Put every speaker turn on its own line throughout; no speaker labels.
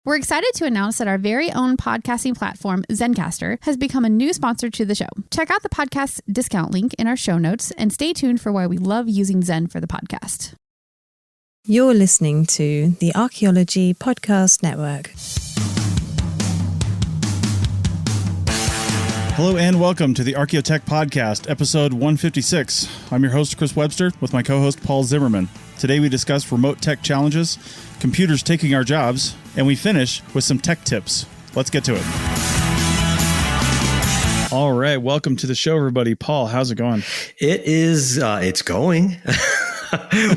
We're excited to announce that our very own podcasting platform, Zencastr, has become a new sponsor to the show. Check out the podcast's discount link in our show notes and stay tuned for why we love using Zen for the podcast.
You're listening to the Archaeology Podcast Network.
Hello and welcome to the Archaeotech Podcast, episode 156. I'm your host, Chris Webster, with my co-host, Paul Zimmerman. Today we discuss remote tech challenges, computers taking our jobs, and we finish with some tech tips. Let's get to it. All right, welcome to the show, everybody. Paul, how's it going?
It's going.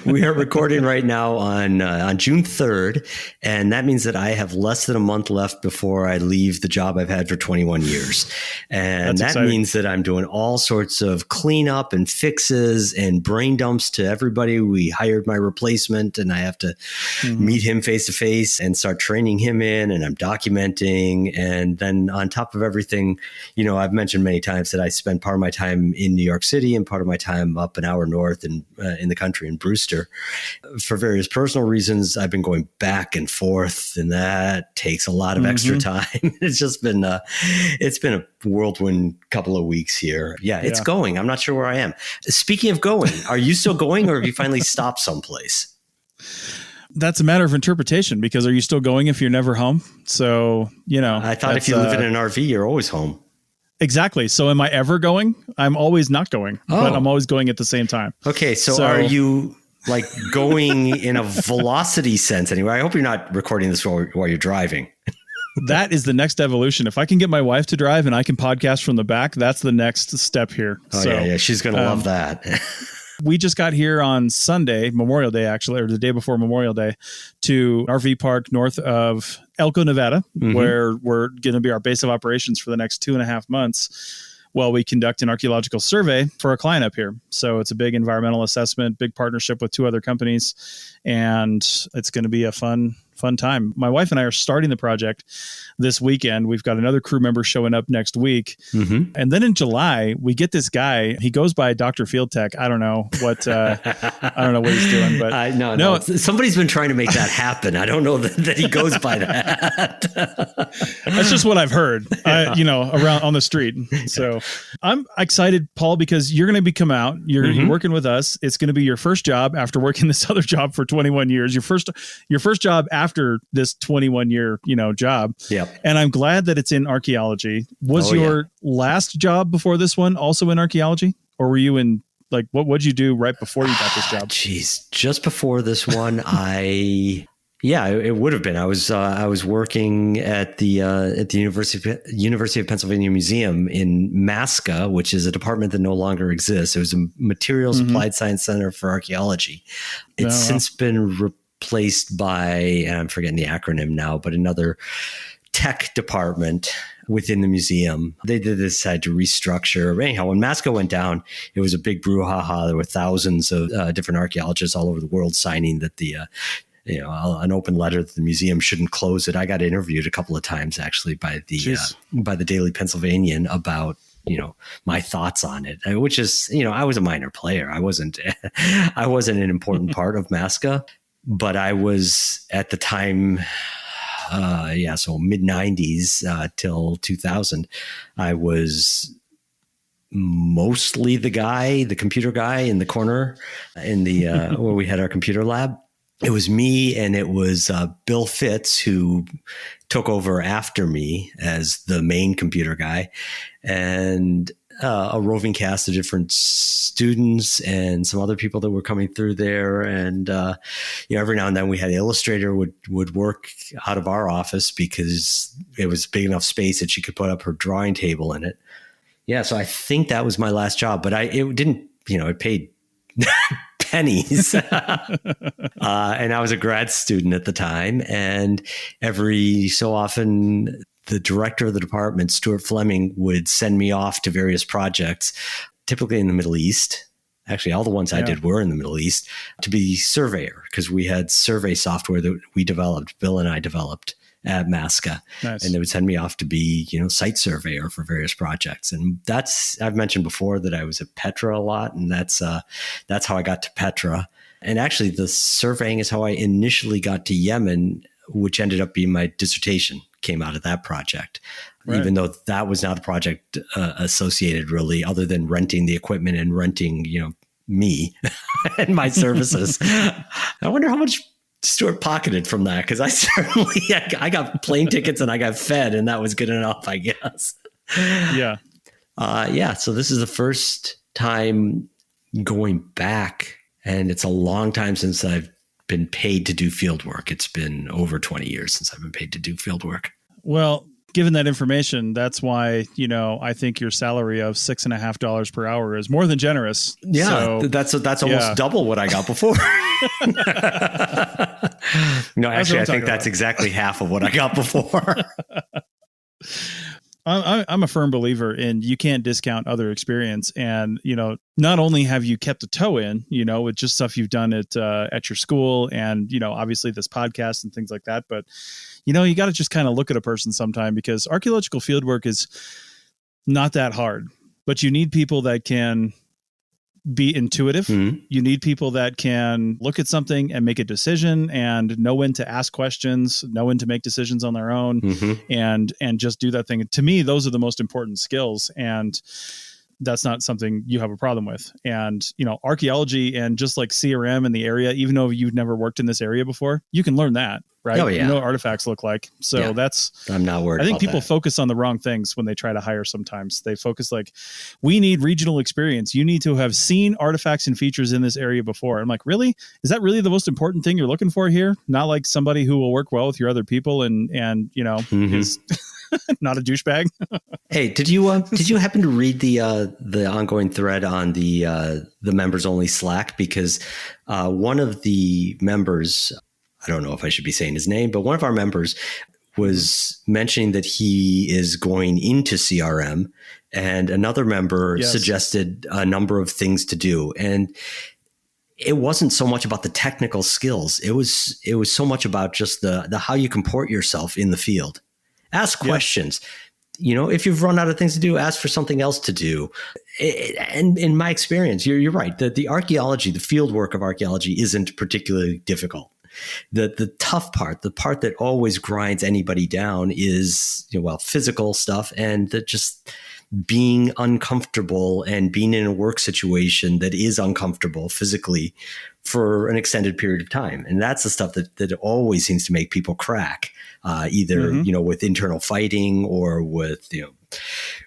We are recording right now on June 3rd, and that means that I have less than a month left before I leave the job I've had for 21 years. And that means that I'm doing all sorts of cleanup and fixes and brain dumps to everybody. We hired my replacement, and I have to meet him face to face and start training him in, and I'm documenting. And then on top of everything, you know, I've mentioned many times that I spend part of my time in New York City and part of my time up an hour north in the country in Brewster. For various personal reasons, I've been going back and forth, and that takes a lot of extra time. It's just been it's been a whirlwind couple of weeks here. Yeah, it's going. I'm not sure where I am. Speaking of going, are you still going, or have you finally stopped someplace?
That's a matter of interpretation, because are you still going if you're never home? So, you know,
I thought if you live in an RV, you're always home.
Exactly. So am I ever going? I'm always not going, but I'm always going at the same time.
Okay. So are you like going in a velocity sense anyway? I hope you're not recording this while you're driving.
That is the next evolution. If I can get my wife to drive and I can podcast from the back, that's the next step here.
Oh, yeah. She's going to love that.
We just got here on Sunday, Memorial Day, actually, or the day before Memorial Day, to an RV park north of Elko, Nevada, where we're going to be our base of operations for the next 2.5 months while we conduct an archaeological survey for a client up here. So it's a big environmental assessment, big partnership with 2 other companies, and it's going to be a fun time. My wife and I are starting the project this weekend. We've got another crew member showing up next week. And then in July, we get this guy. He goes by Dr. Field Tech. I don't know what he's doing, but
no. Somebody's been trying to make that happen. I don't know that he goes by that.
That's just what I've heard, around on the street. So I'm excited, Paul, because you're going to come out. You're working with us. It's going to be your first job after working this other job for 21 years. Your first job after this 21-year, job.
Yep.
And I'm glad that it's in archaeology. Was your last job before this one also in archaeology? Or were you in, what'd you do right before you got this job?
Geez, just before this one, it would have been. I was working at the University of Pennsylvania Museum in Masca, which is a department that no longer exists. It was a Materials Applied Science Center for Archaeology. It's since been replaced by, and I'm forgetting the acronym now, but another tech department within the museum. They did decide to restructure. Anyhow, when Masca went down, it was a big brouhaha. There were thousands of different archaeologists all over the world signing that an open letter that the museum shouldn't close it. I got interviewed a couple of times actually by the Daily Pennsylvanian about my thoughts on it, which is, I was a minor player. I wasn't an important part of Masca, but I was at the time, so mid 90s till 2000, I was mostly the computer guy in the corner in the where we had our computer lab. It was me, and it was Bill Fitz, who took over after me as the main computer guy, and a roving cast of different students and some other people that were coming through there. And every now and then we had Illustrator would work out of our office because it was big enough space that she could put up her drawing table in it. Yeah, so I think that was my last job, but it didn't, it paid pennies. And I was a grad student at the time. And every so often, the director of the department, Stuart Fleming, would send me off to various projects, typically in the Middle East. Actually, all the ones I did were in the Middle East, to be surveyor, because we had survey software that we developed, Bill and I developed at Masca. Nice. And they would send me off to be, site surveyor for various projects. And I've mentioned before that I was at Petra a lot, and that's how I got to Petra. And actually, the surveying is how I initially got to Yemen which ended up being my dissertation, came out of that project. Right. Even though that was not a project associated really, other than renting the equipment and renting, me and my services. I wonder how much Stuart pocketed from that, because I got plane tickets and I got fed, and that was good enough, I guess.
Yeah.
So this is the first time going back, and it's a long time since I've been paid to do field work. It's been over 20 years since I've been paid to do field work.
Well, given that information, that's why, I think your salary of $6.50 per hour is more than generous.
Yeah, so, that's almost double what I got before. No, actually, I think that's exactly half of what I got before.
I'm a firm believer in you can't discount other experience. And, not only have you kept a toe in, with just stuff you've done at your school and, obviously this podcast and things like that, but you got to just kind of look at a person sometime, because archaeological fieldwork is not that hard, but you need people that can be intuitive. Mm-hmm. You need people that can look at something and make a decision and know when to ask questions, know when to make decisions on their own, mm-hmm. and just do that thing. To me, those are the most important skills. And that's not something you have a problem with. And, archaeology and just like CRM in the area, even though you've never worked in this area before, you can learn that, right?
Oh, yeah.
You know what artifacts look like. So
I'm not worried.
I think people focus on the wrong things when they try to hire. Sometimes they focus like, we need regional experience. You need to have seen artifacts and features in this area before. I'm like, really? Is that really the most important thing you're looking for here? Not like somebody who will work well with your other people and mm-hmm. is not a douchebag.
Hey, did you happen to read the ongoing thread on the members only Slack? Because one of the members, I don't know if I should be saying his name, but one of our members was mentioning that he is going into CRM, and another member suggested a number of things to do. And it wasn't so much about the technical skills. It was so much about just the how you comport yourself in the field. Ask questions. If you've run out of things to do, ask for something else to do. And in my experience, you're right. The archaeology, the field work of archaeology isn't particularly difficult. The tough part, the part that always grinds anybody down is, physical stuff and just being uncomfortable and being in a work situation that is uncomfortable physically for an extended period of time. And that's the stuff that always seems to make people crack, either, mm-hmm. With internal fighting or with,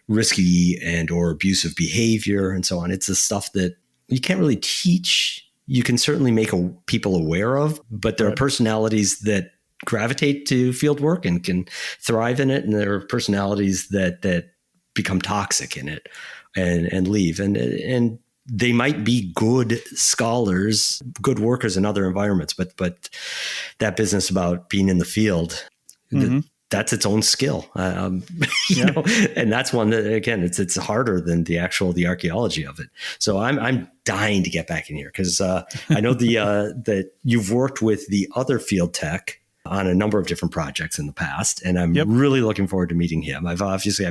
risky and or abusive behavior and so on. It's the stuff that you can't really teach. You can certainly make people aware of, but there are personalities that gravitate to field work and can thrive in it. And there are personalities that become toxic in it and leave. And they might be good scholars, good workers in other environments, but that business about being in the field, mm-hmm. That's its own skill, you know, and that's one that, again, it's harder than the archaeology of it. So I'm dying to get back in here because I know that you've worked with the other field tech on a number of different projects in the past, and I'm really looking forward to meeting him. I've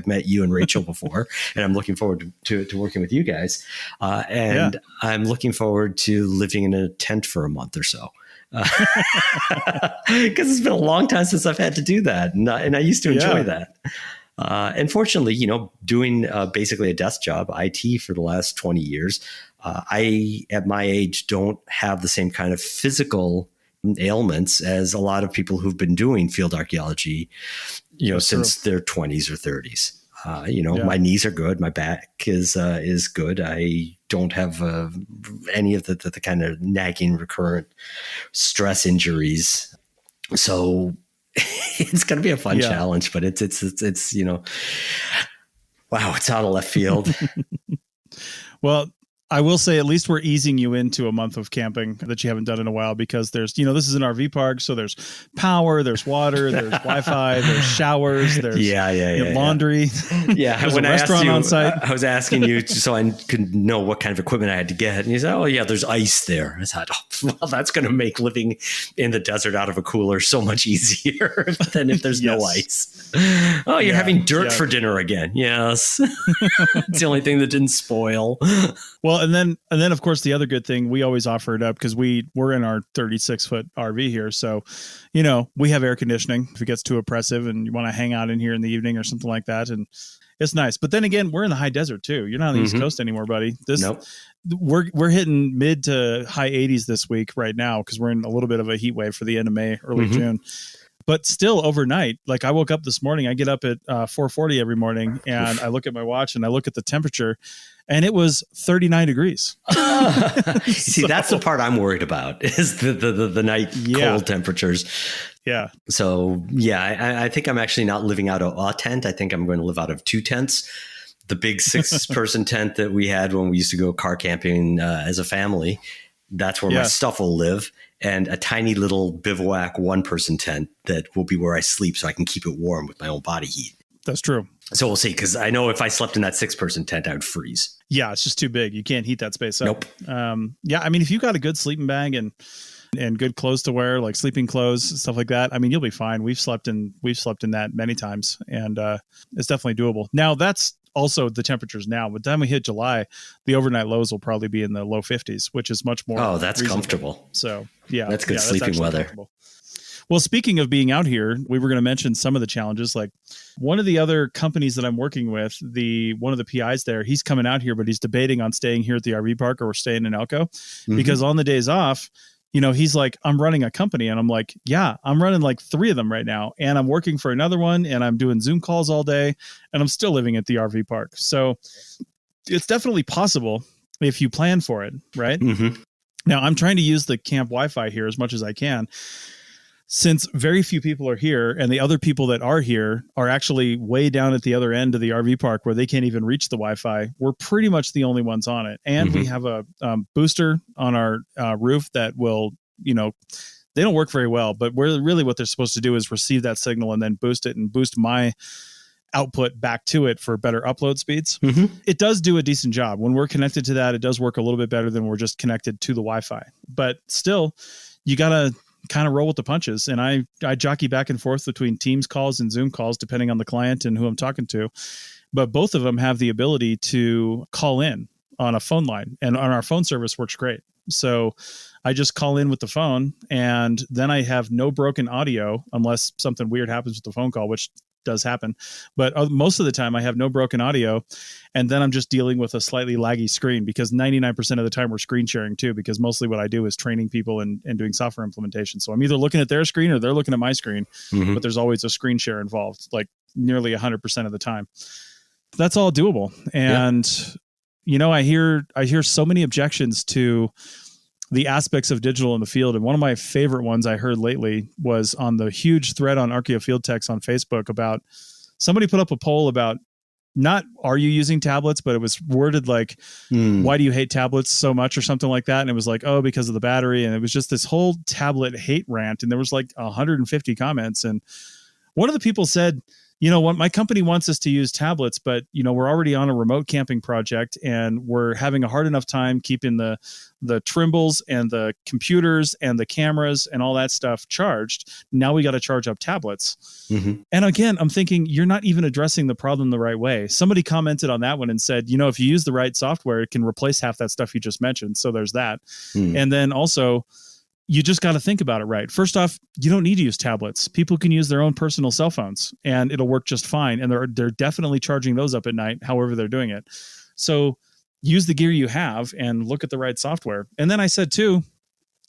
met you and Rachel before, and I'm looking forward to working with you guys. And I'm looking forward to living in a tent for a month or so. Because it's been a long time since I've had to do that. And I used to enjoy that. Unfortunately, you know, doing basically a desk job, IT, for the last 20 years, I, at my age, don't have the same kind of physical ailments as a lot of people who've been doing field archaeology, you know, since their 20s or 30s. My knees are good. My back is good. I don't have any of the kind of nagging recurrent stress injuries. So it's going to be a fun challenge, but it's, you know, wow, it's out of left field.
Well, I will say at least we're easing you into a month of camping that you haven't done in a while, because there's, you know, this is an RV park. So there's power, there's water, there's Wi-Fi, there's showers, there's laundry.
Yeah.
There's
when
a restaurant on site.
I was asking you so I could know what kind of equipment I had to get. And you said, oh yeah, there's ice there. I thought, well, that's going to make living in the desert out of a cooler so much easier than if there's no ice. Oh, you're having dirt for dinner again. Yes. It's the only thing that didn't spoil.
Well, Well, and then of course the other good thing, we always offer it up because we're in our 36-foot RV here. So, we have air conditioning if it gets too oppressive and you want to hang out in here in the evening or something like that. And it's nice. But then again, we're in the high desert too. You're not on the East Coast anymore, buddy.
Nope.
We're hitting mid to high 80s this week right now because we're in a little bit of a heat wave for the end of May, early June. But still overnight, like I woke up this morning, I get up at 4:40 every morning and I look at my watch and I look at the temperature and it was 39 degrees.
See, that's the part I'm worried about is the night cold temperatures.
Yeah.
So I think I'm actually not living out of a tent. I think I'm going to live out of 2 tents. The big 6-person tent that we had when we used to go car camping as a family, that's where my stuff will live. And a tiny little bivouac 1-person tent that will be where I sleep so I can keep it warm with my own body heat.
That's true.
So we'll see, because I know if I slept in that 6-person tent, I would freeze.
Yeah, it's just too big. You can't heat that space up.
Nope.
I mean, if you got a good sleeping bag and good clothes to wear, like sleeping clothes, stuff like that, I mean, you'll be fine. We've slept in that many times, and it's definitely doable. Now, that's also the temperatures now. By the time we hit July, the overnight lows will probably be in the low 50s, which is much more.
Oh, that's
reasonable.
Comfortable.
So yeah,
that's good sleeping weather.
Well, speaking of being out here, we were going to mention some of the challenges. Like one of the other companies that I'm working with, one of the PIs there, he's coming out here, but he's debating on staying here at the RV park or staying in Elko because on the days off, he's like, I'm running a company. And I'm like, yeah, I'm running like 3 of them right now. And I'm working for another one and I'm doing Zoom calls all day and I'm still living at the RV park. So it's definitely possible if you plan for it. Right. Now I'm trying to use the camp Wi-Fi here as much as I can. Since very few people are here and the other people that are here are actually way down at the other end of the RV park where they can't even reach the Wi-Fi, we're pretty much the only ones on it. And we have a booster on our roof that will, they don't work very well, but really what they're supposed to do is receive that signal and then boost it and boost my output back to it for better upload speeds. It does do a decent job. When we're connected to that, it does work a little bit better than we're just connected to the Wi-Fi. But still, you got to kind of roll with the punches. And I jockey back and forth between Teams calls and Zoom calls, depending on the client and who I'm talking to. But both of them have the ability to call in on a phone line, and on our phone service works great. So I just call in with the phone and then I have no broken audio unless something weird happens with the phone call, which does happen. But most of the time I have no broken audio. And then I'm just dealing with a slightly laggy screen because 99% of the time we're screen sharing too, because mostly what I do is training people and doing software implementation. So I'm either looking at their screen or they're looking at my screen, but there's always a screen share involved, like nearly 100% of the time. That's all doable. And, I hear so many objections to the aspects of digital in the field. And one of my favorite ones I heard lately was on the huge thread on Archaeo Field Techs on Facebook about somebody put up a poll about not, are you using tablets, but it was worded like, why do you hate tablets so much or something like that? And it was like, oh, because of the battery. And it was just this whole tablet hate rant. And there was like 150 comments. And one of the people said, what my company wants us to use tablets, but we're already on a remote camping project and we're having a hard enough time keeping the Trimbles and the computers and the cameras and all that stuff charged. Now we got to charge up tablets. And again, I'm thinking you're not even addressing the problem the right way. Somebody commented on that one and said, if you use the right software, it can replace half that stuff you just mentioned. So there's that. And then also, you just got to think about it right. First off, you don't need to use tablets. People can use their own personal cell phones and it'll work just fine. And they're definitely charging those up at night, however they're doing it. So use the gear you have and look at the right software. And then I said too,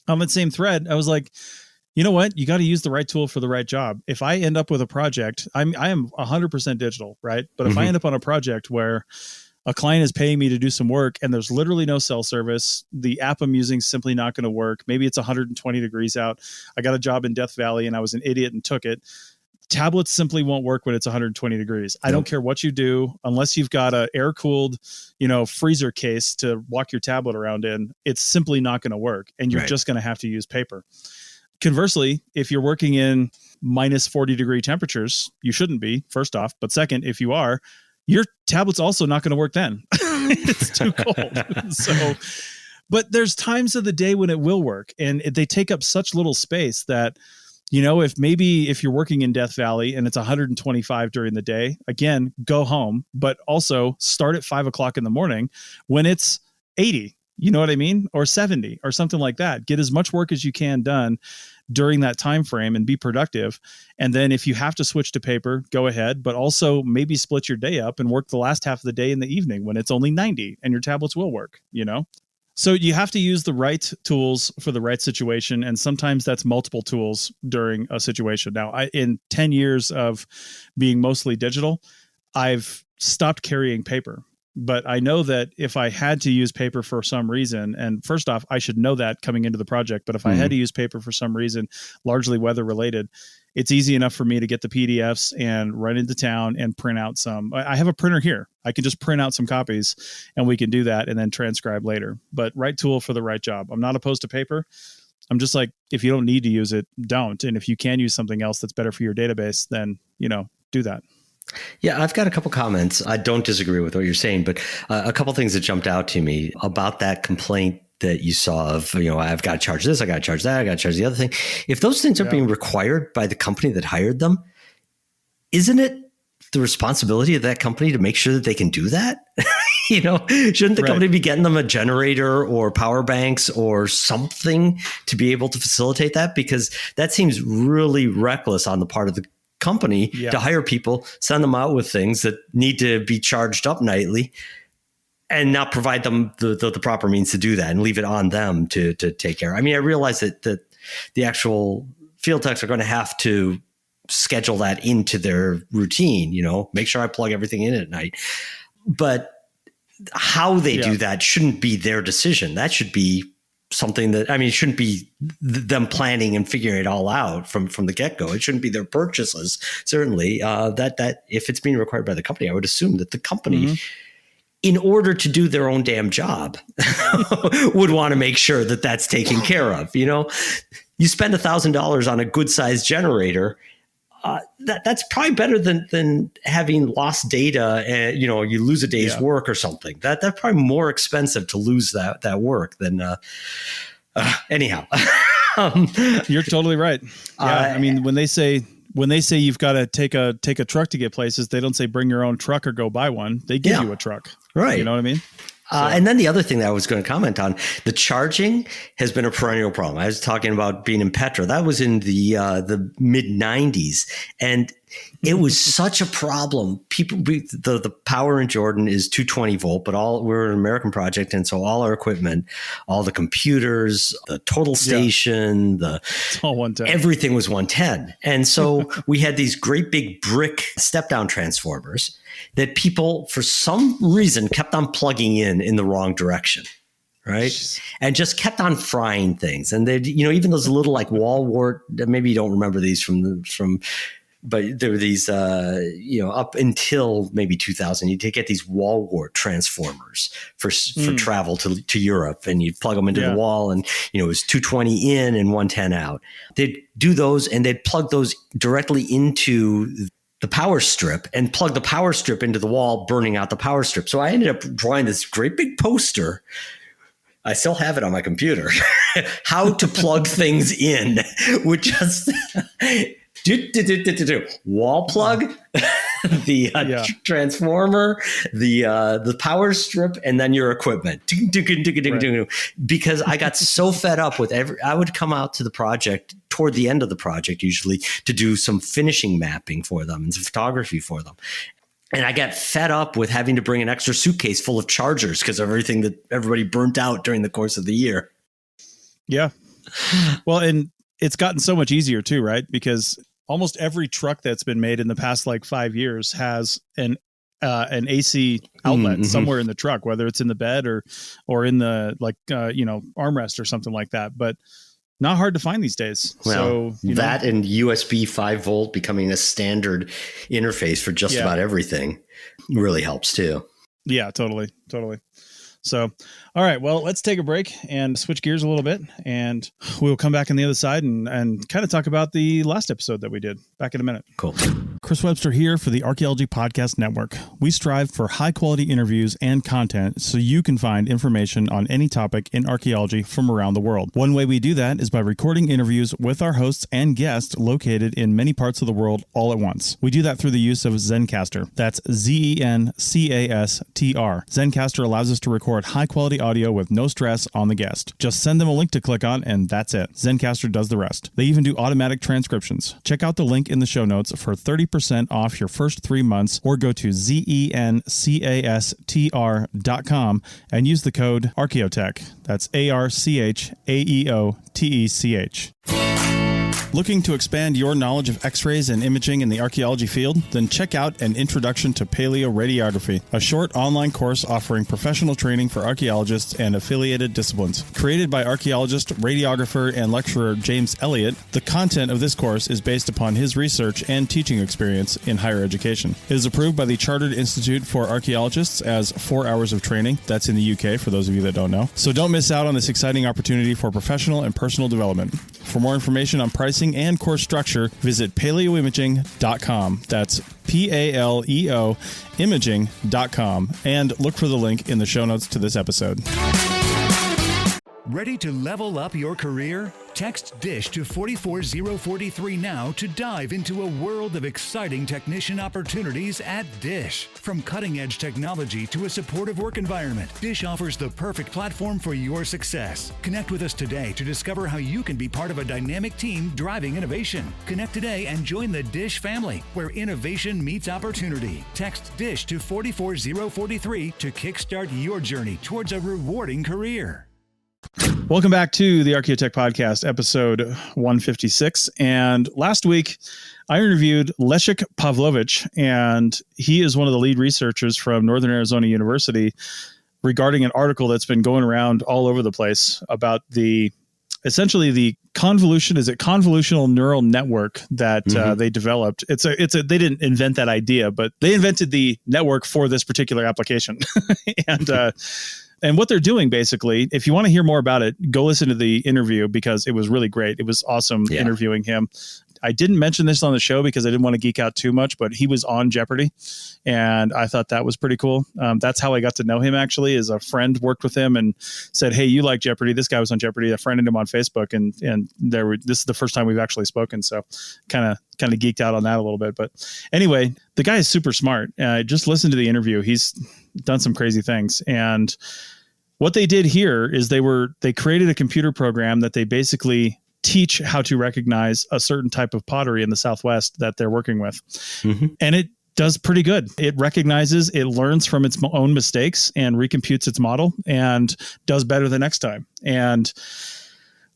on that same thread, I was like, you know what? You got to use the right tool for the right job. If I end up with a project, I am 100% digital, right? But if I end up on a project where a client is paying me to do some work and there's literally no cell service, the app I'm using is simply not going to work. Maybe it's 120 degrees out. I got a job in Death Valley and I was an idiot and took it. Tablets simply won't work when it's 120 degrees. I don't care what you do, unless you've got a air-cooled, freezer case to walk your tablet around in, it's simply not going to work. And you're just going to have to use paper. Conversely, if you're working in minus 40 degree temperatures, you shouldn't be, first off. But second, if you are, your tablet's also not going to work then. It's too cold. But there's times of the day when it will work. And they take up such little space that, if you're working in Death Valley and it's 125 during the day, again, go home, but also start at 5 o'clock in the morning when it's 80, you know what I mean? Or 70 or something like that. Get as much work as you can done during that time frame and be productive. And then if you have to switch to paper, go ahead, but also maybe split your day up and work the last half of the day in the evening when it's only 90 and your tablets will work, you know? So you have to use the right tools for the right situation. And sometimes that's multiple tools during a situation. Now, in 10 years of being mostly digital, I've stopped carrying paper. But I know that if I had to use paper for some reason, and first off, I should know that coming into the project, but if I had to use paper for some reason, largely weather related, it's easy enough for me to get the PDFs and run into town and print out some. I have a printer here. I can just print out some copies and we can do that and then transcribe later. But right tool for the right job. I'm not opposed to paper. I'm just like, if you don't need to use it, don't. And if you can use something else that's better for your database, then, do that.
Yeah, I've got a couple comments. I don't disagree with what you're saying, but a couple things that jumped out to me about that complaint that you saw of, I've got to charge this, I got to charge that, I got to charge the other thing. If those things are being required by the company that hired them, isn't it the responsibility of that company to make sure that they can do that? Shouldn't the company be getting them a generator or power banks or something to be able to facilitate that? Because that seems really reckless on the part of the company to hire people, send them out with things that need to be charged up nightly and not provide them the proper means to do that and leave it on them to take care. I mean, I realize that the actual field techs are going to have to schedule that into their routine, make sure I plug everything in at night. But how they do that shouldn't be their decision. That should be something that, it shouldn't be them planning and figuring it all out from the get-go. It shouldn't be their purchases. Certainly, that if it's being required by the company, I would assume that the company, in order to do their own damn job, would want to make sure that that's taken care of. You spend $1,000 on a good-sized generator. That's probably better than having lost data and, you lose a day's work or something. That's probably more expensive to lose that work than anyhow.
You're totally right. Yeah. When they say you've got to take a truck to get places, they don't say bring your own truck or go buy one. They give you a truck. Right. You know what I mean?
And then the other thing that I was going to comment on, the charging has been a perennial problem. I was talking about being in Petra. That was in the mid 90s. And it was such a problem. The power in Jordan is 220 volt, but we're an American project. And so all our equipment, all the computers, the total station,
it's all 110.
Everything was 110. And so we had these great big brick step down transformers that people, for some reason, kept on plugging in the wrong direction, right? And just kept on frying things. And they, even those little like wall wart, maybe you don't remember these but there were these, up until maybe 2000, you get these wall wart transformers for travel to Europe, and you'd plug them into the wall, and it was 220 in and 110 out. They'd do those, and they'd plug those directly into the power strip and plug the power strip into the wall, burning out the power strip. So I ended up drawing this great big poster. I still have it on my computer. How to plug things in, with just wall plug, the transformer, the power strip, and then your equipment. Because I got so fed up with I would come out to the project toward the end of the project, usually, to do some finishing mapping for them and some photography for them. And I got fed up with having to bring an extra suitcase full of chargers because of everything that everybody burnt out during the course of the year. Yeah.
Well, and it's gotten so much easier too, right? Because almost every truck that's been made in the past 5 years has an AC outlet somewhere in the truck, whether it's in the bed or in the armrest or something like that. But not hard to find these days.
Well, that and USB 5 volt becoming a standard interface for just about everything really helps too.
Yeah, totally. So, all right, well, let's take a break and switch gears a little bit, and we'll come back on the other side and kind of talk about the last episode that we did back in a minute.
Cool.
Chris Webster here for the Archaeology Podcast Network. We strive for high-quality interviews and content so you can find information on any topic in archaeology from around the world. One way we do that is by recording interviews with our hosts and guests located in many parts of the world all at once. We do that through the use of Zencastr. That's Zencastr. Zencastr allows us to record high-quality audio with no stress on the guest. Just send them a link to click on, and that's it. Zencastr does the rest. They even do automatic transcriptions. Check out the link in the show notes for 30% off your first 3 months, or go to zencastr.com and use the code Archaeotech. That's ARCHAEOTECH. Looking to expand your knowledge of X-rays and imaging in the archaeology field? Then check out An Introduction to Paleoradiography, a short online course offering professional training for archaeologists and affiliated disciplines. Created by archaeologist, radiographer, and lecturer James Elliott, the content of this course is based upon his research and teaching experience in higher education. It is approved by the Chartered Institute for Archaeologists as 4 hours of training. That's in the UK, for those of you that don't know. So don't miss out on this exciting opportunity for professional and personal development. For more information on pricing and course structure, visit paleoimaging.com. That's PALEO imaging.com, and look for the link in the show notes to this episode.
Ready to level up your career? Text DISH to 44043 now to dive into a world of exciting technician opportunities at DISH. From cutting-edge technology to a supportive work environment, DISH offers the perfect platform for your success. Connect with us today to discover how you can be part of a dynamic team driving innovation. Connect today and join the DISH family, where innovation meets opportunity. Text DISH to 44043 to kickstart your journey towards a rewarding career.
Welcome back to the Archaeotech Podcast, episode 156. And last week, I interviewed Leszek Pawlowicz, and he is one of the lead researchers from Northern Arizona University regarding an article that's been going around all over the place about essentially the convolutional neural network that they developed. They didn't invent that idea, but they invented the network for this particular application. And what they're doing, basically, if you want to hear more about it, go listen to the interview because it was really great. It was awesome interviewing him. I didn't mention this on the show because I didn't want to geek out too much, but he was on Jeopardy, and I thought that was pretty cool. That's how I got to know him, actually, is a friend worked with him and said, hey, you like Jeopardy. This guy was on Jeopardy. I friended him on Facebook, and this is the first time we've actually spoken, so kind of geeked out on that a little bit. But anyway, the guy is super smart. Just listen to the interview. He's done some crazy things. And what they did here is they created a computer program that they basically teach how to recognize a certain type of pottery in the Southwest that they're working with. And it does pretty good. It recognizes, it learns from its own mistakes and recomputes its model and does better the next time. And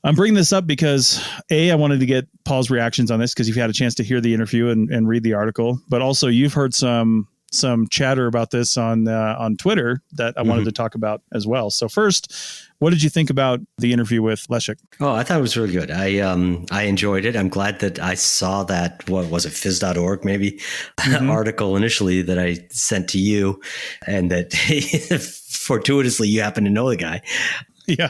I'm bringing this up because I wanted to get Paul's reactions on this because you've had a chance to hear the interview and read the article, but also you've heard some chatter about this on Twitter that I wanted to talk about as well. So first, what did you think about the interview with Leszek?
Oh, I thought it was really good. I enjoyed it. I'm glad that I saw that, what was it, phys.org maybe, article initially that I sent to you, and that fortuitously you happen to know the guy. Yeah.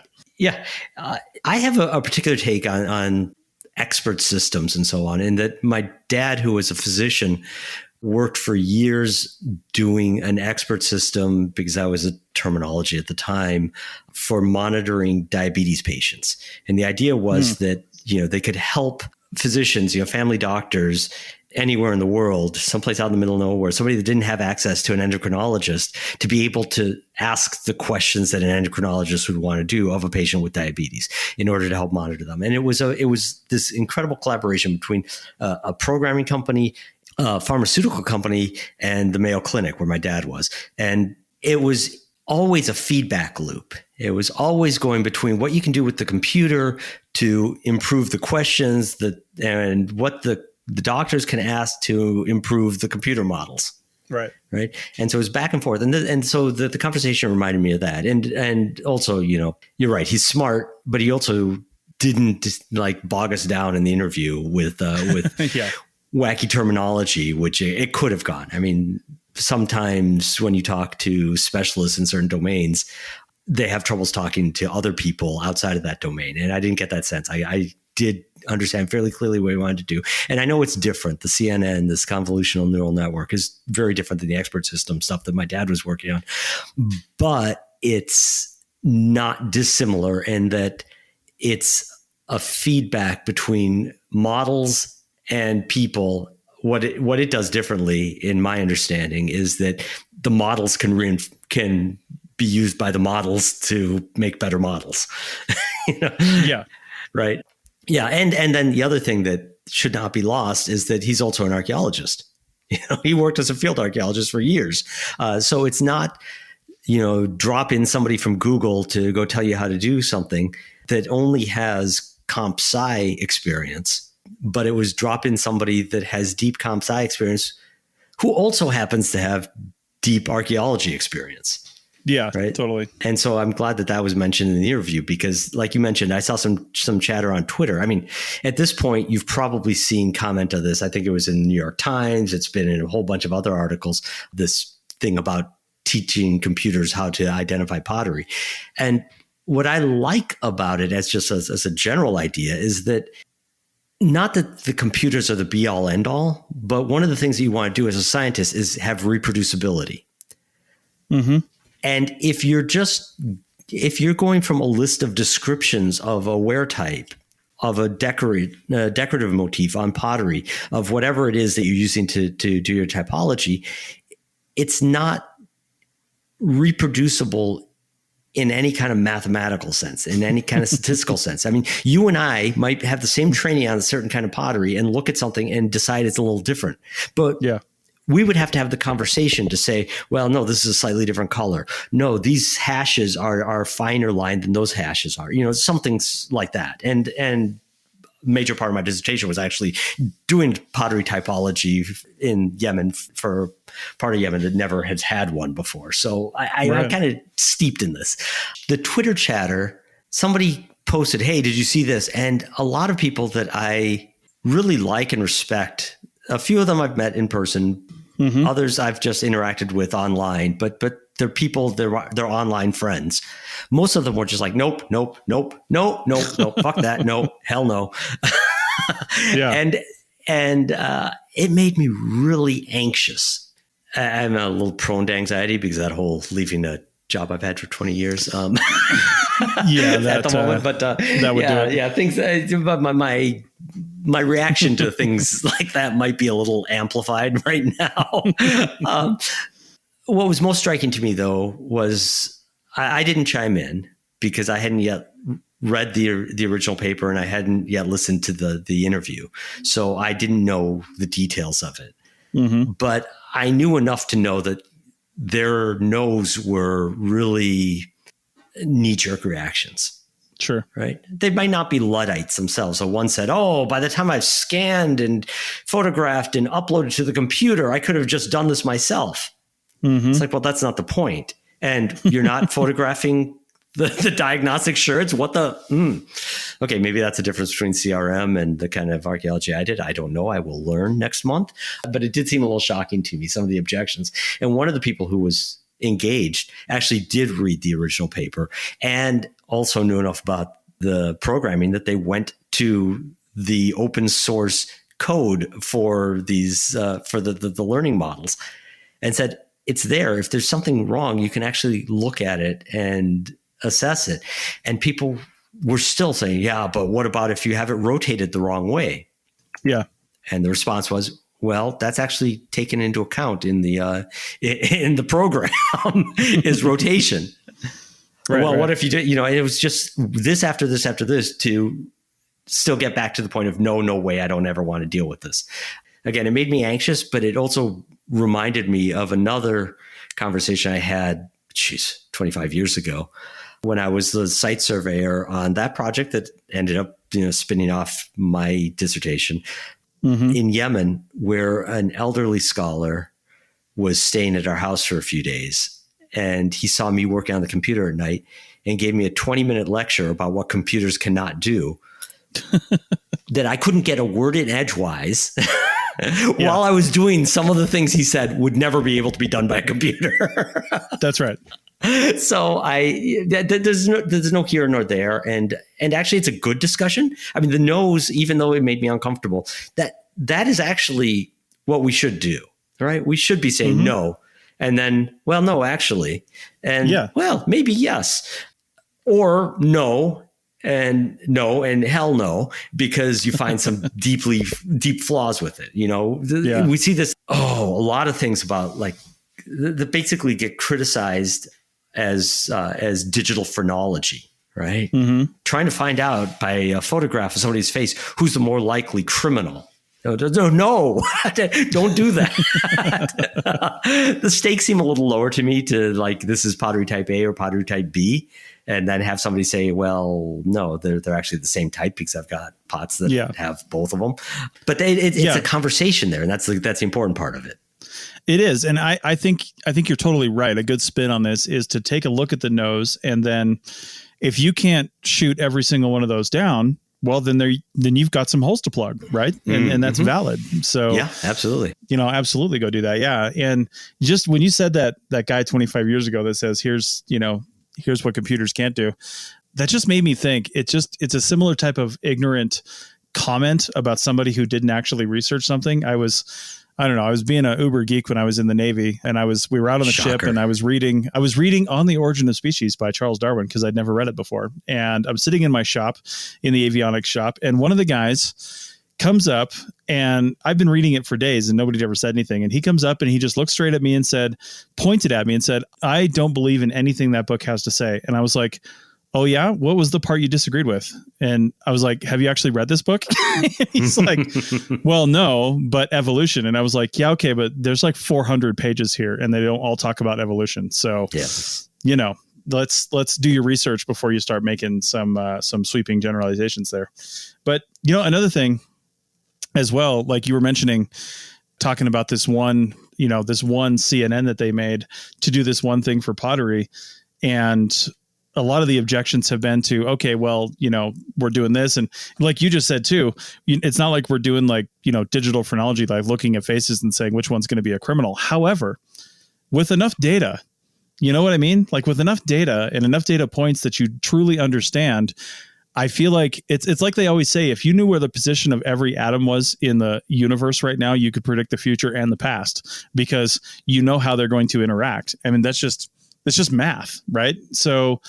I have a particular take on expert systems and so on, in that my dad, who was a physician, worked for years doing an expert system, because that was a terminology at the time, for monitoring diabetes patients. And the idea was that, they could help physicians, family doctors anywhere in the world, someplace out in the middle of nowhere, somebody that didn't have access to an endocrinologist, to be able to ask the questions that an endocrinologist would want to do of a patient with diabetes in order to help monitor them. And it was this incredible collaboration between a programming company, pharmaceutical company, and the Mayo Clinic, where my dad was. And it was always a feedback loop. It was always going between what you can do with the computer to improve the questions and what the doctors can ask to improve the computer models. Right. And so it was back and forth. And so the conversation reminded me of that. And also, you're right. He's smart, but he also didn't bog us down in the interview with wacky terminology, which it could have gone. I mean, sometimes when you talk to specialists in certain domains, they have troubles talking to other people outside of that domain. And I didn't get that sense. I did understand fairly clearly what he wanted to do. And I know it's different. The CNN, this convolutional neural network, is very different than the expert system stuff that my dad was working on. But it's not dissimilar in that it's a feedback between models and people. What it does differently, in my understanding, is that the models can be used by the models to make better models.
Yeah.
Right. Yeah. And then the other thing that should not be lost is that he's also an archaeologist. He worked as a field archaeologist for years. So it's not, drop in somebody from Google to go tell you how to do something that only has comp sci experience, but it was drop in somebody that has deep comp sci experience who also happens to have deep archaeology experience.
Yeah,
right.
Totally.
And so I'm glad that was mentioned in the interview, because like you mentioned, I saw some chatter on Twitter. I mean, at this point, you've probably seen comment of this. I think it was in the New York Times. It's been in a whole bunch of other articles, this thing about teaching computers how to identify pottery. And what I like about it as a general idea is that not that the computers are the be all end all, but one of the things that you want to do as a scientist is have reproducibility.
Mm-hmm.
And if you're going from a list of descriptions of a wear type, of a decorative motif on pottery, of whatever it is that you're using to do your typology, it's not reproducible in any kind of mathematical sense, in any kind of statistical sense. I mean, you and I might have the same training on a certain kind of pottery and look at something and decide it's a little different. But yeah, we would have to have the conversation to say, well, no, this is a slightly different color. No, these hashes are finer lined than those hashes are, something like that. And major part of my dissertation was actually doing pottery typology in Yemen, for part of Yemen that never has had one before. So I'm kind of steeped in this. The Twitter chatter, somebody posted, hey, did you see this? And a lot of people that I really like and respect, a few of them I've met in person. Mm-hmm. Others I've just interacted with online, but they're people, they're online friends. Most of them were just like, nope, fuck that. No, hell no. Yeah. And it made me really anxious. I'm a little prone to anxiety because that whole leaving a job I've had for 20 years. Yeah, at the moment, but that would do it. Yeah, things. But my reaction to things like that might be a little amplified right now. What was most striking to me, though, was I didn't chime in because I hadn't yet read the original paper and I hadn't yet listened to the interview, so I didn't know the details of it. Mm-hmm. But I knew enough to know that their no's were really knee-jerk reactions.
Sure.
Right. They might not be Luddites themselves. So one said, oh, by the time I've scanned and photographed and uploaded to the computer, I could have just done this myself. Mm-hmm. It's like, well, that's not the point. And you're not photographing the diagnostic sherds. What the? Okay, maybe that's a difference between CRM and the kind of archaeology I did. I don't know. I will learn next month. But it did seem a little shocking to me, some of the objections. And one of the people who was engaged actually did read the original paper and also knew enough about the programming that they went to the open source code for these for the learning models and said, it's there. If there's something wrong, you can actually look at it and assess it. And people were still saying, yeah, but what about if you have it rotated the wrong way? Yeah. And the response was, well, that's actually taken into account in the program is rotation. Right, well, right. What if you did, it was just this after this after this to still get back to the point of no way, I don't ever want to deal with this. Again, it made me anxious, but it also reminded me of another conversation I had, 25 years ago when I was the site surveyor on that project that ended up, spinning off my dissertation. Mm-hmm. In Yemen, where an elderly scholar was staying at our house for a few days. And he saw me working on the computer at night and gave me a 20-minute lecture about what computers cannot do that I couldn't get a word in edgewise while I was doing some of the things he said would never be able to be done by a computer.
That's right.
So there's no here nor there. And actually it's a good discussion. I mean, the no's, even though it made me uncomfortable, that is actually what we should do, right? We should be saying no. And then, well, no, actually. And well, maybe yes. Or no and hell no, because you find some deep flaws with it. We see this, a lot of things about like that basically get criticized as digital phrenology, right? Trying to find out by a photograph of somebody's face who's the more likely criminal. No, don't do that. The stakes seem a little lower to me to like, this is pottery type A or pottery type B. And then have somebody say, well, no, they're actually the same type because I've got pots that have both of them. But it's a conversation there. And that's the important part of it.
It is. And I think you're totally right. A good spin on this is to take a look at the no's. And then if you can't shoot every single one of those down, well, then you've got some holes to plug, right? And that's valid. So
yeah, absolutely.
Absolutely go do that. Yeah. And just when you said that guy 25 years ago that says, here's what computers can't do, that just made me think it's a similar type of ignorant comment about somebody who didn't actually research something. I was being an uber geek when I was in the Navy, and we were out on the ship, and I was reading On the Origin of Species by Charles Darwin, because I'd never read it before. And I'm sitting in my shop, in the avionics shop, and one of the guys comes up, and I've been reading it for days and nobody'd ever said anything. And he comes up and he just looked straight at me and pointed at me and said, "I don't believe in anything that book has to say." And I was like, "Oh yeah? What was the part you disagreed with?" And I was like, "Have you actually read this book?" He's like, "Well, no, but evolution." And I was like, "Yeah, okay, but there's like 400 pages here and they don't all talk about evolution." So, let's do your research before you start making some sweeping generalizations there. But, another thing as well, like you were mentioning, talking about this one CNN that they made to do this one thing for pottery. And a lot of the objections have been to, okay, well, we're doing this. And like you just said too, it's not like we're doing like, digital phrenology, like looking at faces and saying which one's going to be a criminal. However, with enough data, you know what I mean? Like with enough data and enough data points that you truly understand, I feel like it's like they always say, if you knew where the position of every atom was in the universe right now, you could predict the future and the past because you know how they're going to interact. I mean, that's just math, right? So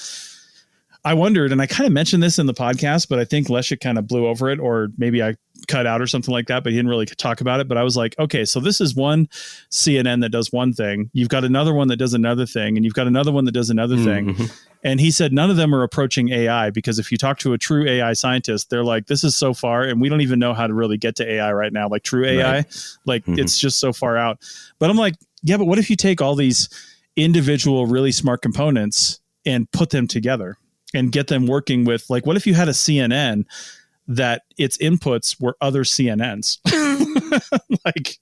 I wondered, and I kind of mentioned this in the podcast, but I think Leszek kind of blew over it, or maybe I cut out or something like that, but he didn't really talk about it. But I was like, okay, so this is one CNN that does one thing. You've got another one that does another thing, and you've got another one that does another thing. And he said none of them are approaching AI, because if you talk to a true AI scientist, they're like, this is so far, and we don't even know how to really get to AI right now. Like true AI, like it's just so far out. But I'm like, yeah, but what if you take all these individual really smart components and put them together and get them working with, like, what if you had a CNN that its inputs were other CNNs? Like,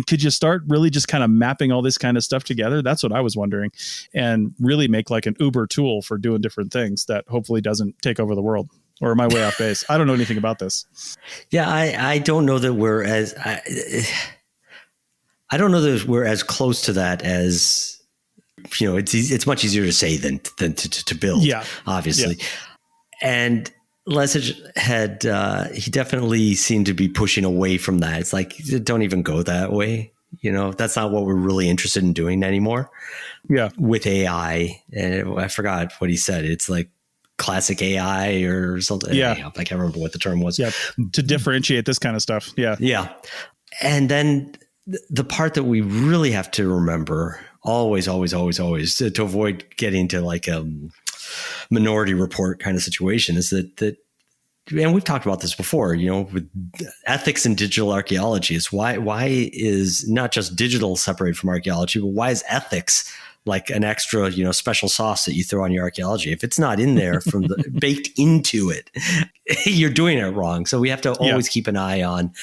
could you start really just kind of mapping all this kind of stuff together? That's what I was wondering, and really make like an Uber tool for doing different things that hopefully doesn't take over the world. Or am I way off base? I don't know anything about this.
Yeah, I don't know that we're as I don't know that we're as close to that as, it's much easier to say than to build. Yeah, obviously. Yeah. And Leszek had he definitely seemed to be pushing away from that. It's like, don't even go that way. That's not what we're really interested in doing anymore. Yeah, with AI, and I forgot what he said. It's like classic AI or something. Yeah, I can't remember what the term was. Yeah,
to differentiate this kind of stuff. Yeah,
yeah. And then the part that we really have to remember always to avoid getting to like a Minority Report kind of situation is that, and we've talked about this before, with ethics in digital archaeology, is why is not just digital separated from archaeology, but why is ethics like an extra, special sauce that you throw on your archaeology? If it's not in there from the baked into it, you're doing it wrong. So we have to always keep an eye on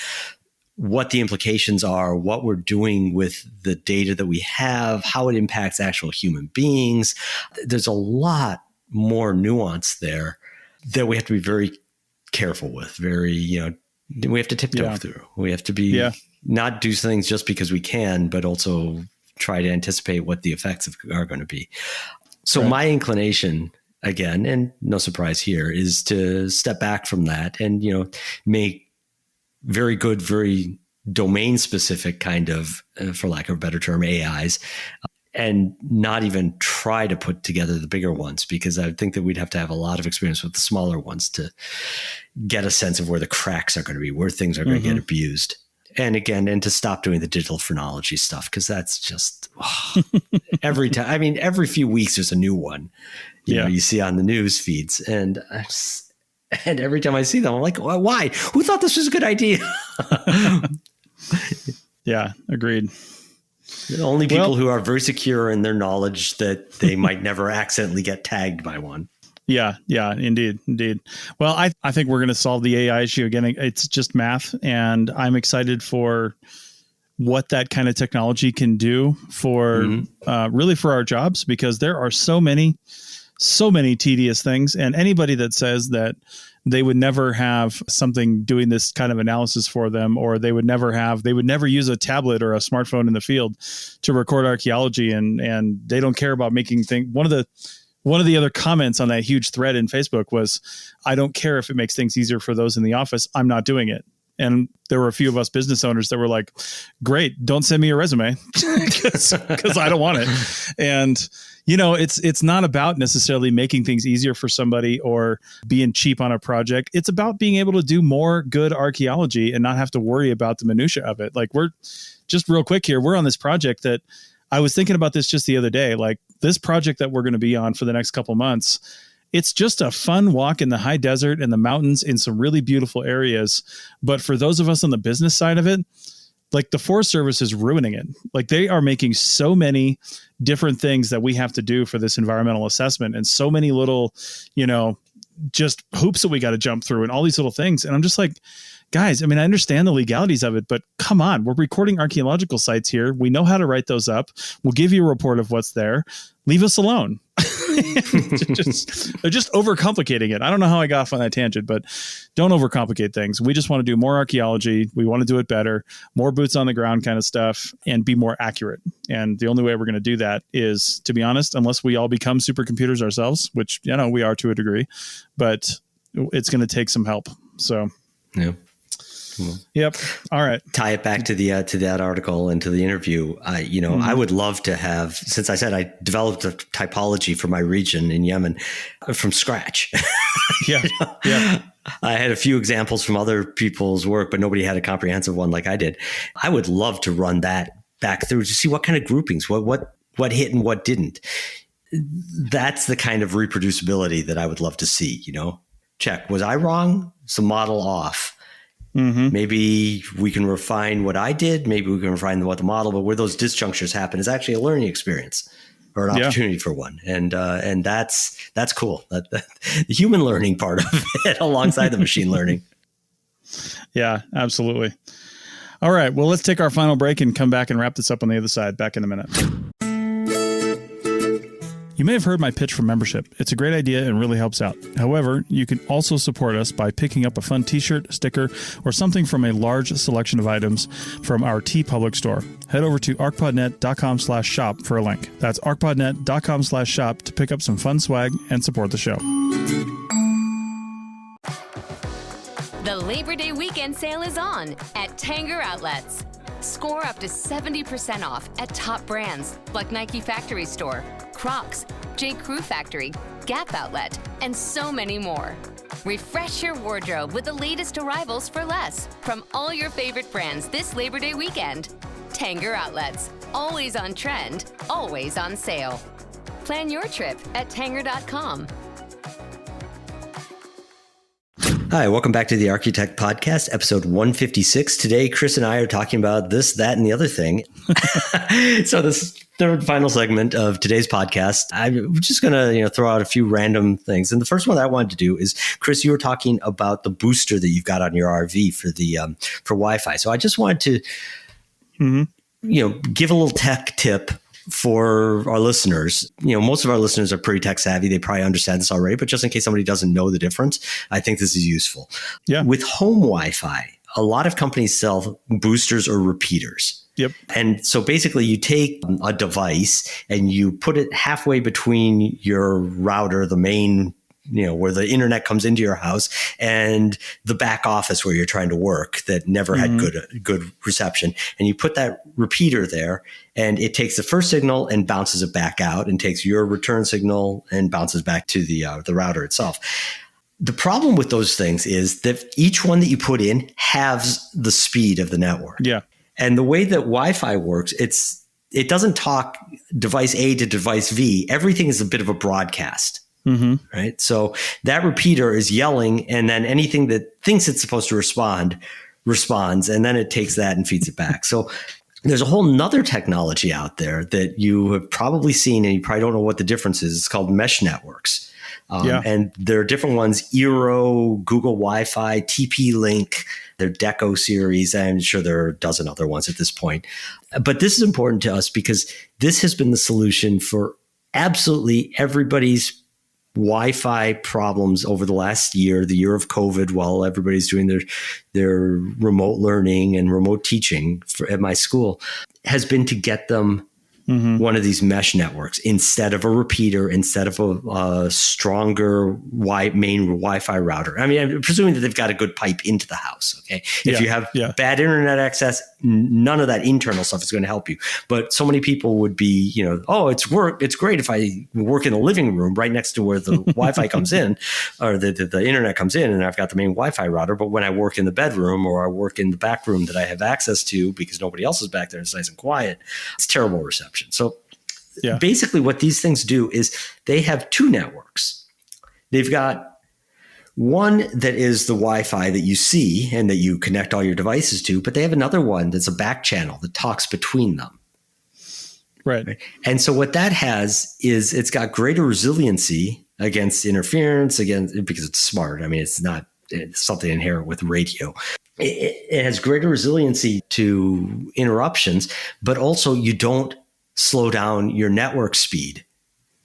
what the implications are, what we're doing with the data that we have, how it impacts actual human beings. There's a lot more nuance there that we have to be very careful with. We have to tiptoe through. We have to be not do things just because we can, but also try to anticipate what the effects are going to be. So my inclination, again, and no surprise here, is to step back from that and, make very good, very domain specific kind of, for lack of a better term, AIs, and not even try to put together the bigger ones, because I think that we'd have to have a lot of experience with the smaller ones to get a sense of where the cracks are going to be, where things are going to get abused. And again, and to stop doing the digital phrenology stuff, because that's just every time. I mean, every few weeks there's a new one. You know, you see on the news feeds, and every time I see them, I'm like, why? Who thought this was a good idea?
Yeah, agreed.
Only people who are very secure in their knowledge that they might never accidentally get tagged by one.
Yeah, indeed. Well, I think we're going to solve the AI issue. Again, it's just math, and I'm excited for what that kind of technology can do for really for our jobs, because there are so many tedious things, and anybody that says that they would never have something doing this kind of analysis for them, or they would never use a tablet or a smartphone in the field to record archaeology, and they don't care about making things. One of the other comments on that huge thread in Facebook was, I don't care if it makes things easier for those in the office, I'm not doing it. And there were a few of us business owners that were like, great, don't send me your resume because I don't want it. And, it's not about necessarily making things easier for somebody or being cheap on a project. It's about being able to do more good archaeology and not have to worry about the minutia of it. Like, we're just real quick here. We're on this project that I was thinking about this just the other day, like this project that we're going to be on for the next couple months. It's just a fun walk in the high desert and the mountains in some really beautiful areas. But for those of us on the business side of it, like the Forest Service is ruining it. Like, they are making so many different things that we have to do for this environmental assessment, and so many little, just hoops that we got to jump through, and all these little things. And I'm just like, guys, I mean, I understand the legalities of it, but come on, we're recording archaeological sites here. We know how to write those up. We'll give you a report of what's there. Leave us alone. They're just overcomplicating it. I don't know how I got off on that tangent, but don't overcomplicate things. We just want to do more archaeology. We want to do it better, more boots on the ground kind of stuff, and be more accurate. And the only way we're going to do that is, to be honest, unless we all become supercomputers ourselves, which, we are to a degree, but it's going to take some help. So,
yeah.
Yep. All right.
Tie it back to the to that article and to the interview. I would love to have, since I said I developed a typology for my region in Yemen from scratch.
Yeah.
I had a few examples from other people's work, but nobody had a comprehensive one like I did. I would love to run that back through to see what kind of groupings, what hit and what didn't. That's the kind of reproducibility that I would love to see. Check, was I wrong? Is the model off? Maybe we can refine what I did. Maybe we can refine what the model, but where those disjunctures happen is actually a learning experience or an opportunity for one. And that's cool. The human learning part of it alongside the machine learning.
Yeah, absolutely. All right. Well, let's take our final break and come back and wrap this up on the other side. Back in a minute. You may have heard my pitch for membership. It's a great idea and really helps out. However, you can also support us by picking up a fun t-shirt, sticker, or something from a large selection of items from our TeePublic store. Head over to arcpodnet.com/shop for a link. That's arcpodnet.com/shop to pick up some fun swag and support the show.
The Labor Day weekend sale is on at Tanger Outlets. Score up to 70% off at top brands like Nike Factory Store, Crocs, J. Crew Factory, Gap Outlet, and so many more. Refresh your wardrobe with the latest arrivals for less from all your favorite brands this Labor Day weekend. Tanger Outlets, always on trend, always on sale. Plan your trip at tanger.com.
Hi, welcome back to the Architect Podcast, episode 156. Today, Chris and I are talking about this, that, and the other thing. So this third final segment of today's podcast, I'm just going to throw out a few random things. And the first one that I wanted to do is, Chris, you were talking about the booster that you've got on your RV for the for Wi-Fi. So I just wanted to, give a little tech tip for our listeners. Most of our listeners are pretty tech savvy. They probably understand this already, but just in case somebody doesn't know the difference, I think this is useful.
Yeah.
With home Wi-Fi, a lot of companies sell boosters or repeaters.
Yep.
And so basically you take a device and you put it halfway between your router, the main, where the internet comes into your house, and the back office where you're trying to work that never had good reception. And you put that repeater there, and it takes the first signal and bounces it back out, and takes your return signal and bounces back to the router itself. The problem with those things is that each one that you put in halves the speed of the network.
Yeah.
And the way that Wi-Fi works, it doesn't talk device A to device V. Everything is a bit of a broadcast, right? So that repeater is yelling, and then anything that thinks it's supposed to respond, responds, and then it takes that and feeds it back. So there's a whole nother technology out there that you have probably seen, and you probably don't know what the difference is. It's called mesh networks. And there are different ones: Eero, Google Wi-Fi, TP-Link, their Deco series. I'm sure there are a dozen other ones at this point. But this is important to us because this has been the solution for absolutely everybody's Wi-Fi problems over the last year, the year of COVID, while everybody's doing their remote learning and remote teaching at my school, has been to get them one of these mesh networks instead of a repeater, instead of a stronger main Wi-Fi router. I mean, I'm presuming that they've got a good pipe into the house. Okay. If you have bad internet access, none of that internal stuff is going to help you. But so many people would be, it's great if I work in the living room right next to where the Wi-Fi comes in, or the internet comes in, and I've got the main Wi-Fi router. But when I work in the bedroom, or I work in the back room that I have access to because nobody else is back there and it's nice and quiet, it's terrible reception. So basically what these things do is they have two networks. They've got one that is the Wi-Fi that you see and that you connect all your devices to, but they have another one that's a back channel that talks between them.
Right.
And so what that has is it's got greater resiliency against interference, because it's smart. I mean, it's something inherent with radio. It has greater resiliency to interruptions, but also you don't slow down your network speed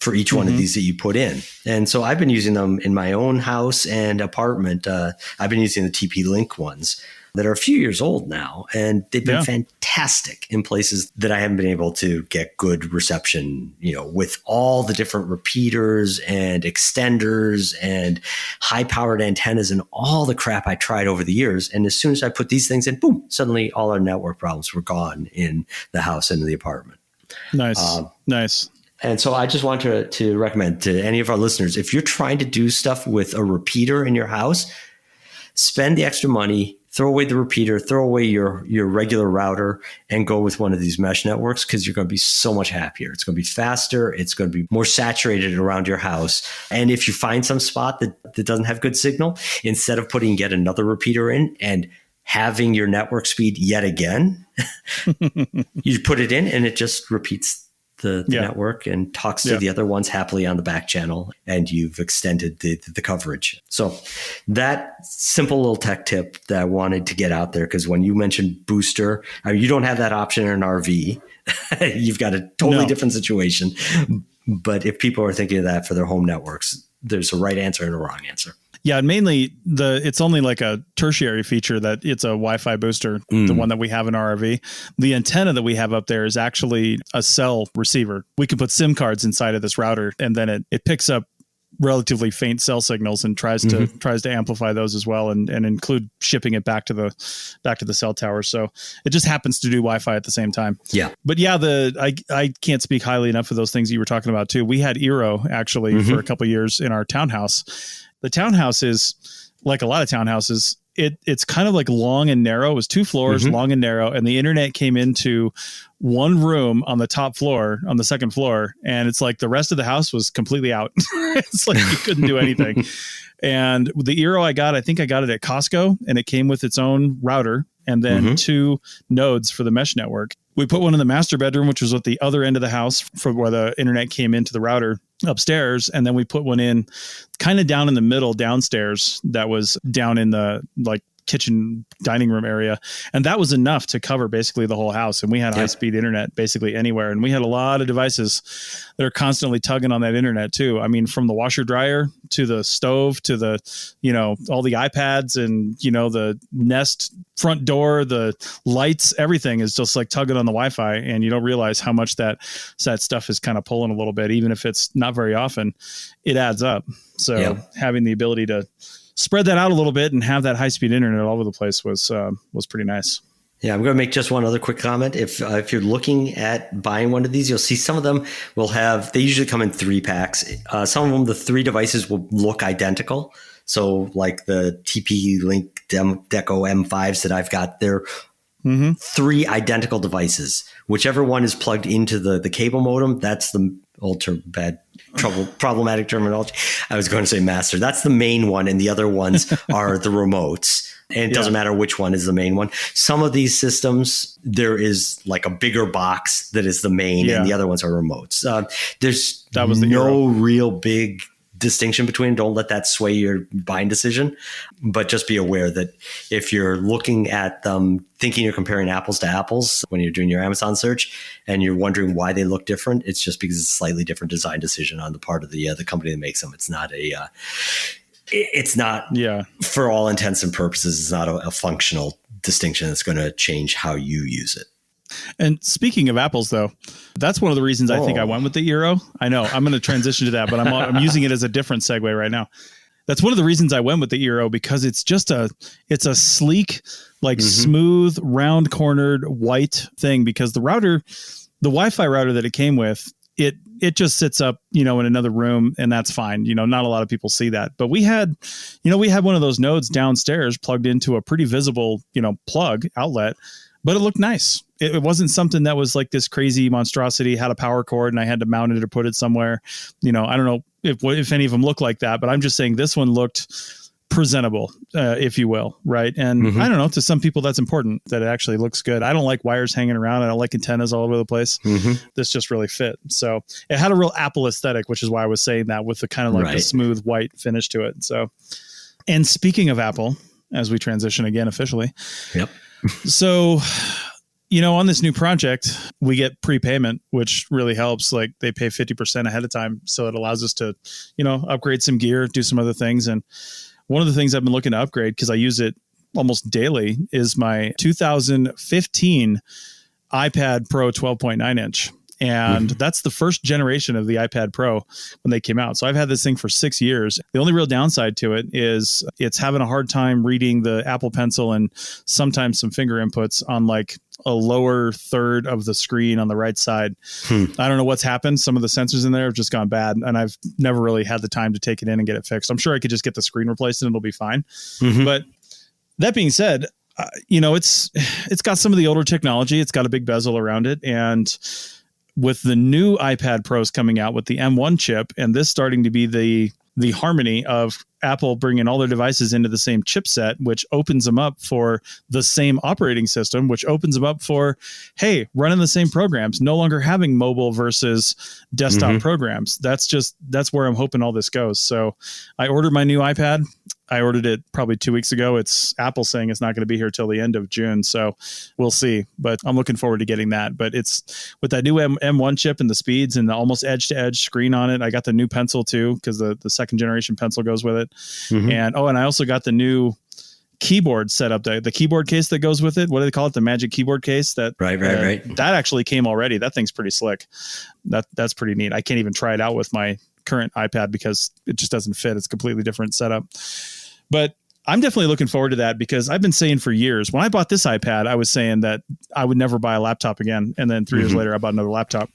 for each one of these that you put in. And so I've been using them in my own house and apartment. I've been using the TP-Link ones that are a few years old now, and they've been fantastic in places that I haven't been able to get good reception, with all the different repeaters and extenders and high-powered antennas and all the crap I tried over the years. And as soon as I put these things in, boom, suddenly all our network problems were gone in the house and in the apartment.
Nice. Nice.
And so I just want to recommend to any of our listeners, if you're trying to do stuff with a repeater in your house, spend the extra money, throw away the repeater, throw away your regular router, and go with one of these mesh networks, because you're going to be so much happier. It's going to be faster. It's going to be more saturated around your house. And if you find some spot that doesn't have good signal, instead of putting yet another repeater in and having your network speed yet again, you put it in and it just repeats the network and talks to the other ones happily on the back channel, and you've extended the coverage. So that simple little tech tip that I wanted to get out there, because when you mentioned booster, you don't have that option in an RV. You've got a totally different situation. But if people are thinking of that for their home networks, there's a right answer and a wrong answer.
Yeah, and mainly it's only like a tertiary feature that it's a Wi-Fi booster, the one that we have in our RV. The antenna that we have up there is actually a cell receiver. We can put SIM cards inside of this router, and then it picks up relatively faint cell signals and tries to amplify those as well, and include shipping it back to the cell tower. So it just happens to do Wi-Fi at the same time. Yeah. But yeah, I can't speak highly enough of those things you were talking about too. We had Eero actually for a couple of years in our townhouse. The townhouse is like a lot of townhouses. It's kind of like long and narrow. It was 2 floors, long and narrow, and the internet came into one room on the top floor, on the second floor, and it's like the rest of the house was completely out. It's like you couldn't do anything. And the Eero I think I got it at Costco, and it came with its own router and then 2 nodes for the mesh network. We put one in the master bedroom, which was at the other end of the house for where the internet came into the router upstairs. And then we put one in kind of down in the middle downstairs that was down in the like kitchen dining room area. And that was enough to cover basically the whole house. And we had high speed internet basically anywhere. And we had a lot of devices that are constantly tugging on that internet too. I mean, from the washer dryer to the stove to the, all the iPads and, the Nest front door, the lights, everything is just like tugging on the Wi-Fi. And you don't realize how much that stuff is kind of pulling a little bit, even if it's not very often, it adds up. So having the ability to spread that out a little bit and have that high speed internet all over the place was pretty nice.
Yeah, I'm going to make just one other quick comment. If you're looking at buying one of these, you'll see some of them they usually come in 3 packs. Some of them, the 3 devices will look identical. So like the TP-Link Deco M5s that I've got, they're 3 identical devices. Whichever one is plugged into the cable modem, that's the problematic terminology. I was going to say master. That's the main one, and the other ones are the remotes. And it doesn't matter which one is the main one. Some of these systems, there is like a bigger box that is the main, and the other ones are remotes. There's no real big distinction between. Don't let that sway your buying decision, but just be aware that if you're looking at them, thinking you're comparing apples to apples when you're doing your Amazon search and you're wondering why they look different, it's just because it's a slightly different design decision on the part of the company that makes them. It's not for all intents and purposes, it's not a functional distinction that's going to change how you use it.
And speaking of apples, though, that's one of the reasons I think I went with the Eero. I know I'm going to transition to that, but I'm using it as a different segue right now. That's one of the reasons I went with the Eero, because it's just it's a sleek, like smooth, round cornered white thing, because the Wi-Fi router that it came with, it just sits up, in another room, and that's fine. Not a lot of people see that, but we had one of those nodes downstairs plugged into a pretty visible, plug outlet, but it looked nice. It wasn't something that was like this crazy monstrosity, had a power cord and I had to mount it or put it somewhere. I don't know if any of them look like that, but I'm just saying this one looked presentable, if you will. Right. And I don't know, to some people that's important, that it actually looks good. I don't like wires hanging around. I don't like antennas all over the place. This just really fit. So it had a real Apple aesthetic, which is why I was saying that, with the kind of like the smooth white finish to it. So, and speaking of Apple, as we transition again officially. So, on this new project, we get prepayment, which really helps. Like, they pay 50% ahead of time. So it allows us to, upgrade some gear, do some other things. And one of the things I've been looking to upgrade, because I use it almost daily, is my 2015 iPad Pro 12.9 inch. And that's the first generation of the iPad Pro when they came out. So I've had this thing for 6 years. The only real downside to it is it's having a hard time reading the Apple Pencil and sometimes some finger inputs on like a lower third of the screen on the right side. I don't know what's happened. Some of the sensors in there have just gone bad, and I've never really had the time to take it in and get it fixed. I'm sure I could just get the screen replaced and it'll be fine. But that being said, it's got some of the older technology. It's got a big bezel around it, and with the new iPad Pros coming out with the M1 chip, and this starting to be the harmony of Apple bringing all their devices into the same chipset, which opens them up for the same operating system, which opens them up for, hey, running the same programs, no longer having mobile versus desktop programs. That's where I'm hoping all this goes. So I ordered my new iPad. I ordered it probably 2 weeks ago. It's Apple saying it's not going to be here till the end of June. So we'll see, but I'm looking forward to getting that. But it's with that new M1 chip and the speeds and the almost edge to edge screen on it. I got the new pencil too, because the second generation pencil goes with it. And I also got the new keyboard set up, the keyboard case that goes with it. What do they call it? The magic keyboard case. That right. That actually came already. That thing's pretty slick. That's pretty neat. I can't even try it out with my current iPad because it just doesn't fit. It's a completely different setup. But I'm definitely looking forward to that, because I've been saying for years, when I bought this iPad, I was saying that I would never buy a laptop again. And then 3 years later, I bought another laptop.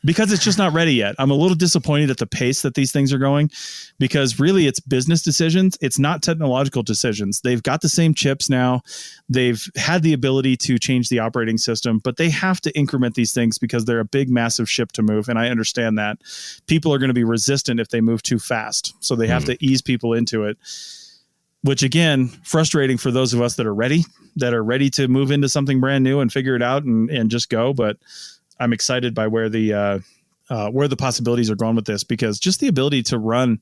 Because it's just not ready yet. I'm a little disappointed at the pace that these things are going, because really it's business decisions. It's not technological decisions. They've got the same chips now. They've had the ability to change the operating system, but they have to increment these things because they're a big, massive ship to move. And I understand that people are going to be resistant if they move too fast. So they have to ease people into it, which again, frustrating for those of us that are ready to move into something brand new and figure it out and just go. But I'm excited by where the possibilities are going with this, because just the ability to run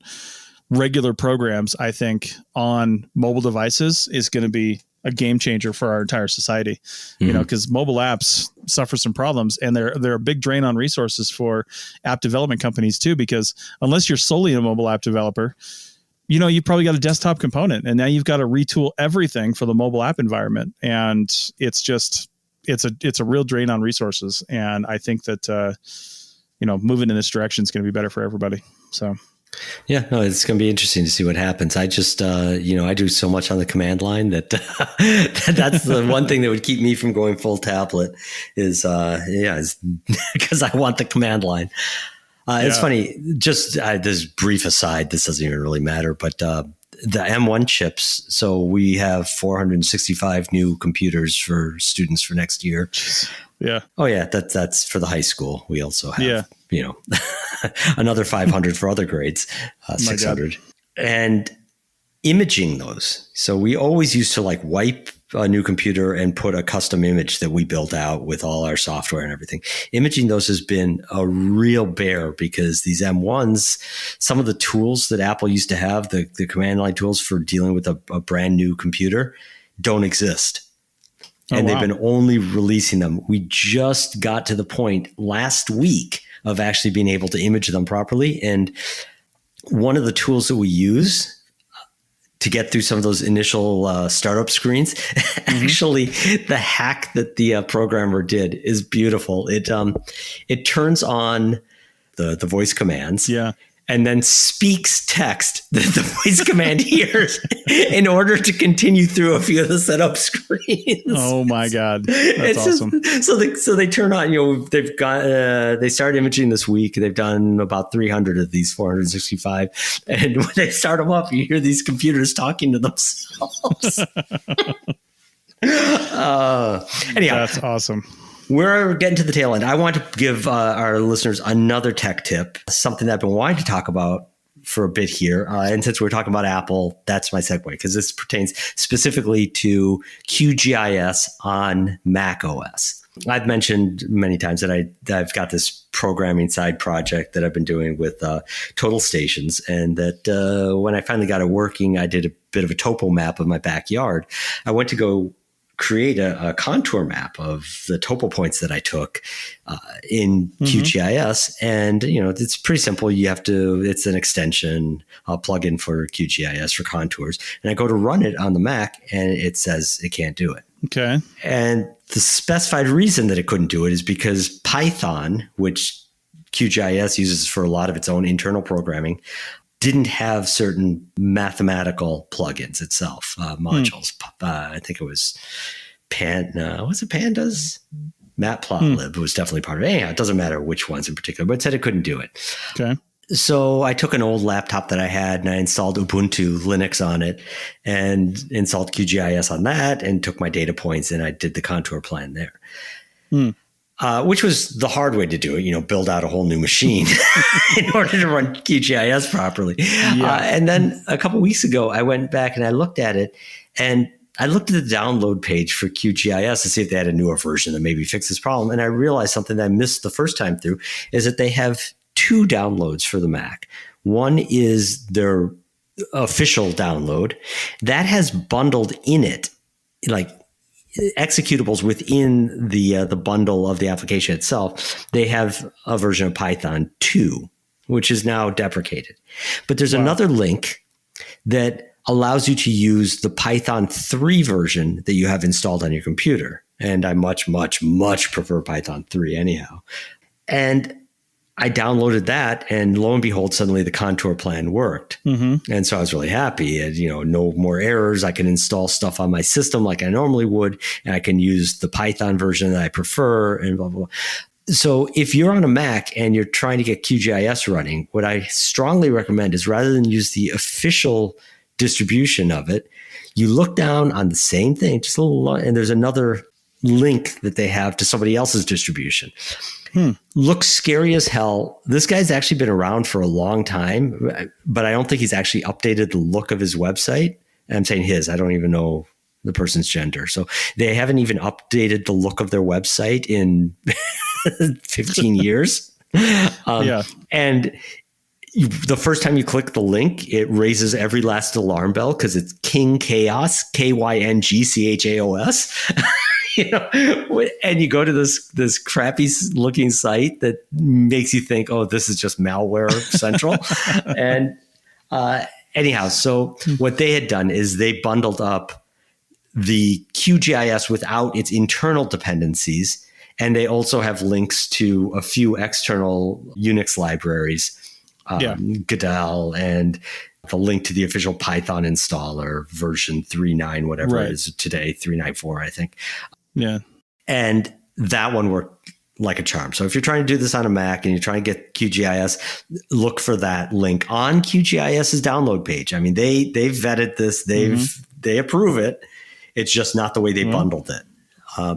regular programs, I think, on mobile devices is going to be a game changer for our entire society, you know, because mobile apps suffer some problems, and they're a big drain on resources for app development companies too, because unless you're solely a mobile app developer, you know, you've probably got a desktop component, and now you've got to retool everything for the mobile app environment. And it's a real drain on resources. And I think that, you know, moving in this direction is going to be better for everybody. So.
Yeah, no, it's going to be interesting to see what happens. I just, you know, I do so much on the command line that's the one thing that would keep me from going full tablet is because I want the command line. It's funny, just this brief aside, this doesn't even really matter, but the M1 chips. So we have 465 new computers for students for next year.
Yeah.
Oh yeah. That's for the high school. We also have, you know, another 500 for other grades, 600 and imaging those. So we always used to like wipe a new computer and put a custom image that we built out with all our software and everything. Imaging those has been a real bear because these M1s, some of the tools that Apple used to have, the command line tools for dealing with a brand new computer, don't exist. And they've been only releasing them. We just got to the point last week of actually being able to image them properly. And one of the tools that we use to get through some of those initial startup screens, actually the hack that the programmer did is beautiful. It turns on the voice commands. Yeah. And then speaks text that the voice command hears in order to continue through a few of the setup screens.
Oh my God. That's awesome.
So they turn on, you know, they've got, they started imaging this week. They've done about 300 of these 465. And when they start them up, you hear these computers talking to themselves. Anyhow.
That's awesome.
We're getting to the tail end. I want to give our listeners another tech tip, something that I've been wanting to talk about for a bit here. And since we're talking about Apple, that's my segue because this pertains specifically to QGIS on Mac OS. I've mentioned many times that I've got this programming side project that I've been doing with Total Stations, and that when I finally got it working, I did a bit of a topo map of my backyard. I went to go create a contour map of the topo points that I took in QGIS. And, you know, it's pretty simple. It's an extension, a plugin for QGIS for contours. And I go to run it on the Mac and it says it can't do it.
Okay.
And the specified reason that it couldn't do it is because Python, which QGIS uses for a lot of its own internal programming, didn't have certain mathematical plugins itself, modules. I think it was Pandas? Matplotlib was definitely part of it. Anyhow, it doesn't matter which ones in particular, but it said it couldn't do it.
Okay.
So I took an old laptop that I had and I installed Ubuntu Linux on it and installed QGIS on that and took my data points and I did the contour plan there. Which was the hard way to do it, you know, build out a whole new machine in order to run QGIS properly. Yeah. And then a couple of weeks ago, I went back and I looked at it and I looked at the download page for QGIS to see if they had a newer version that maybe fixed this problem. And I realized something that I missed the first time through is that they have two downloads for the Mac. One is their official download that has bundled in it, like executables within the bundle of the application itself. They have a version of Python 2, which is now deprecated. But there's another link that allows you to use the Python 3 version that you have installed on your computer. And I much, much, much prefer Python 3 anyhow. And I downloaded that and lo and behold, suddenly the contour plan worked. And so I was really happy. And, you know, no more errors. I can install stuff on my system like I normally would. And I can use the Python version that I prefer and blah, blah, blah. So if you're on a Mac and you're trying to get QGIS running, what I strongly recommend is rather than use the official distribution of it, you look down on the same thing, just a little, and there's another link that they have to somebody else's distribution. Looks scary as hell. This guy's actually been around for a long time, but I don't think he's actually updated the look of his website. And I'm saying his, I don't even know the person's gender. So they haven't even updated the look of their website in 15 years. And the first time you click the link, it raises every last alarm bell because it's King Chaos, KYNGCHAOS. And you go to this crappy looking site that makes you think, oh, this is just malware central. And anyhow, so what they had done is they bundled up the QGIS without its internal dependencies. And they also have links to a few external Unix libraries, Godel, and the link to the official Python installer version 3.9, whatever it is today, 3.9.4, I think.
Yeah.
And that one worked like a charm. So if you're trying to do this on a Mac and you're trying to get QGIS, look for that link on QGIS's download page. I mean, they vetted this. They approve it. It's just not the way they bundled it.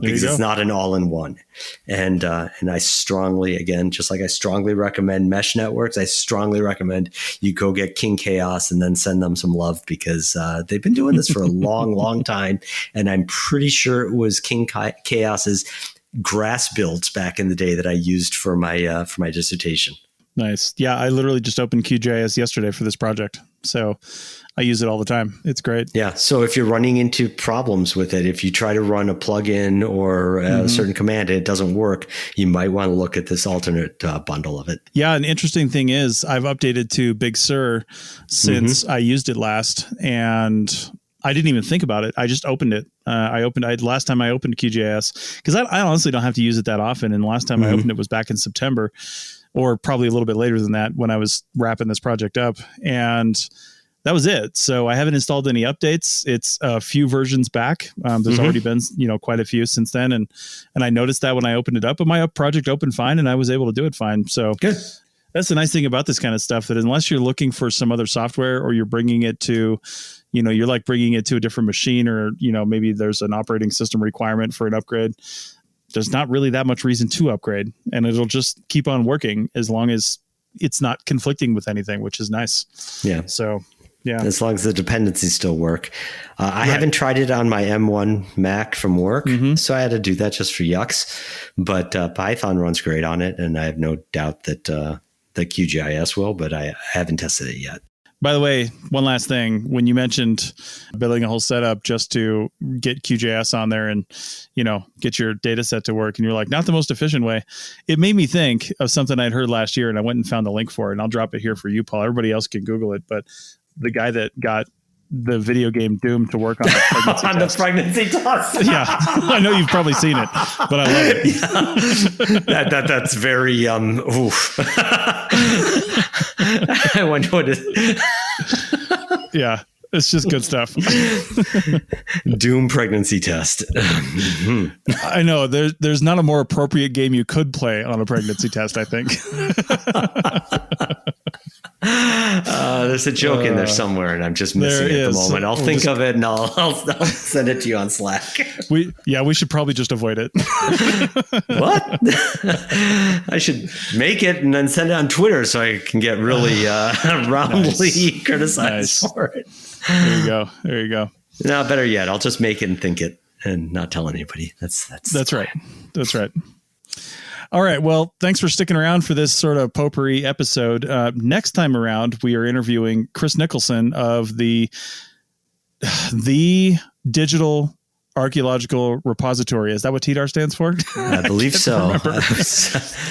Because it's not an all-in-one. And I strongly, again, just like I strongly recommend mesh networks, I strongly recommend you go get King Chaos and then send them some love because they've been doing this for a long, long time. And I'm pretty sure it was King Chaos's grass builds back in the day that I used for my dissertation.
Nice. Yeah, I literally just opened QGIS yesterday for this project. So I use it all the time. It's great.
Yeah. So if you're running into problems with it, if you try to run a plugin or a certain command and it doesn't work, you might want to look at this alternate bundle of it. Yeah.
An interesting thing is I've updated to Big Sur since I used it last, and I didn't even think about it. I just opened it. Last time I opened QGIS, because I honestly don't have to use it that often. And the last time I opened it was back in September, or probably a little bit later than that when I was wrapping this project up. And that was it. So I haven't installed any updates. It's a few versions back. There's already been, quite a few since then. And I noticed that when I opened it up, but my project opened fine and I was able to do it fine. So good. That's the nice thing about this kind of stuff, that unless you're looking for some other software or you're bringing it to, you're like bringing it to a different machine, or, maybe there's an operating system requirement for an upgrade, there's not really that much reason to upgrade, and it'll just keep on working as long as it's not conflicting with anything, which is nice. Yeah. So, yeah. As long as the dependencies still work. I haven't tried it on my M1 Mac from work, so I had to do that just for yucks. But Python runs great on it, and I have no doubt that the QGIS will, but I haven't tested it yet. By the way, one last thing. When you mentioned building a whole setup just to get QGIS on there and, get your data set to work, and you're like, not the most efficient way, it made me think of something I'd heard last year, and I went and found the link for it, and I'll drop it here for you, Paul. Everybody else can Google it, but the guy that got the video game Doom to work on the pregnancy test. Yeah, I know you've probably seen it, but I love it. Yeah. That's very oof. I wonder what it is. Yeah, it's just good stuff. Doom pregnancy test. I know there's not a more appropriate game you could play on a pregnancy test, I think. There's a joke in there somewhere, and I'm just missing it at the moment. I'll think of it, and I'll send it to you on Slack. We should probably just avoid it. What? I should make it and then send it on Twitter so I can get really roundly criticized for it. There you go. No, better yet, I'll just make it and think it and not tell anybody. That's right. That's right. All right. Well, thanks for sticking around for this sort of potpourri episode. Next time around, we are interviewing Chris Nicholson of the Digital Archaeological Repository. Is that what TDAR stands for? I believe so.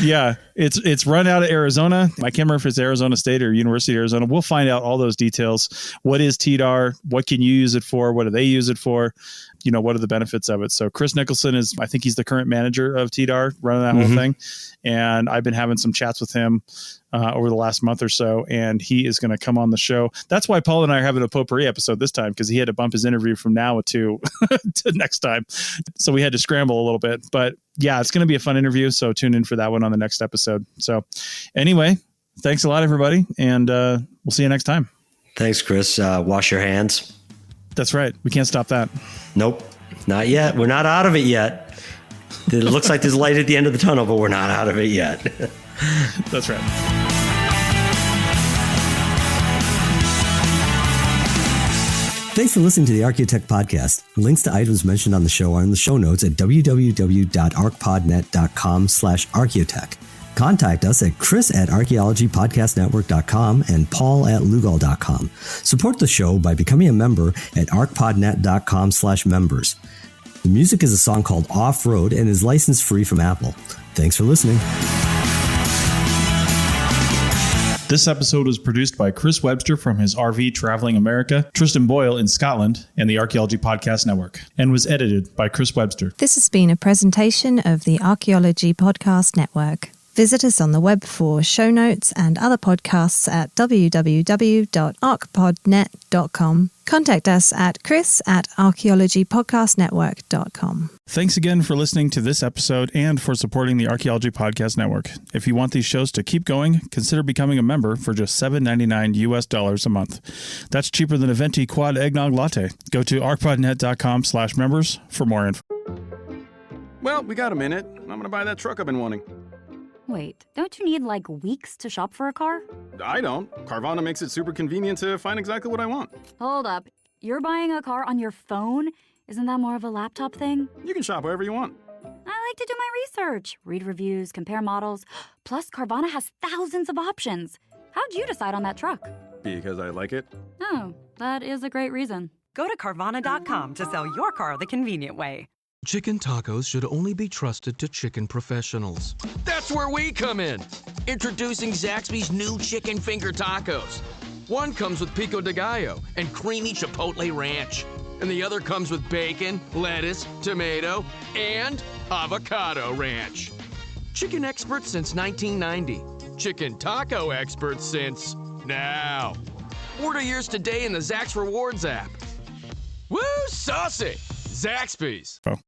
Yeah, it's run out of Arizona. I can't remember if it's Arizona State or University of Arizona. We'll find out all those details. What is TDAR? What can you use it for? What do they use it for? What are the benefits of it? So Chris Nicholson I think he's the current manager of TDAR, running that whole thing. And I've been having some chats with him over the last month or so, and he is going to come on the show. That's why Paul and I are having a potpourri episode this time, because he had to bump his interview from now to next time. So we had to scramble a little bit. But yeah, it's going to be a fun interview. So tune in for that one on the next episode. So anyway, thanks a lot, everybody. And we'll see you next time. Thanks, Chris. Wash your hands. That's right. We can't stop that. Nope. Not yet. We're not out of it yet. It looks like there's light at the end of the tunnel, but we're not out of it yet. That's right.
Thanks for listening to the Archaeotech Podcast. Links to items mentioned on the show are in the show notes at www.arcpodnet.com/archaeotech. Contact us at chris@archaeologypodcastnetwork.com and paul@lugal.com. Support the show by becoming a member at arcpodnet.com/members. The music is a song called Off Road and is license free from Apple. Thanks for listening.
This episode was produced by Chris Webster from his RV Traveling America, Tristan Boyle in Scotland, and the Archaeology Podcast Network, and was edited by Chris Webster.
This has been a presentation of the Archaeology Podcast Network. Visit us on the web for show notes and other podcasts at www.arcpodnet.com. Contact us at chris@archaeologypodcastnetwork.com.
Thanks again for listening to this episode and for supporting the Archaeology Podcast Network. If you want these shows to keep going, consider becoming a member for just $7.99 US a month. That's cheaper than a venti quad eggnog latte. Go to arcpodnet.com/members for more info.
Well, we got a minute. I'm going to buy that truck I've been wanting.
Wait, don't you need like weeks to shop for a car?
I don't. Carvana makes it super convenient to find exactly what I want.
Hold up. You're buying a car on your phone? Isn't that more of a laptop thing?
You can shop wherever you want.
I like to do my research, read reviews, compare models. Plus, Carvana has thousands of options. How'd you decide on that truck?
Because I like it.
Oh, that is a great reason.
Go to Carvana.com to sell your car the convenient way.
Chicken tacos should only be trusted to chicken professionals.
That's where we come in. Introducing Zaxby's new chicken finger tacos. One comes with pico de gallo and creamy chipotle ranch. And the other comes with bacon, lettuce, tomato, and avocado ranch. Chicken experts since 1990. Chicken taco experts since now. Order yours today in the Zax Rewards app. Woo, saucy! Zaxby's.
Oh.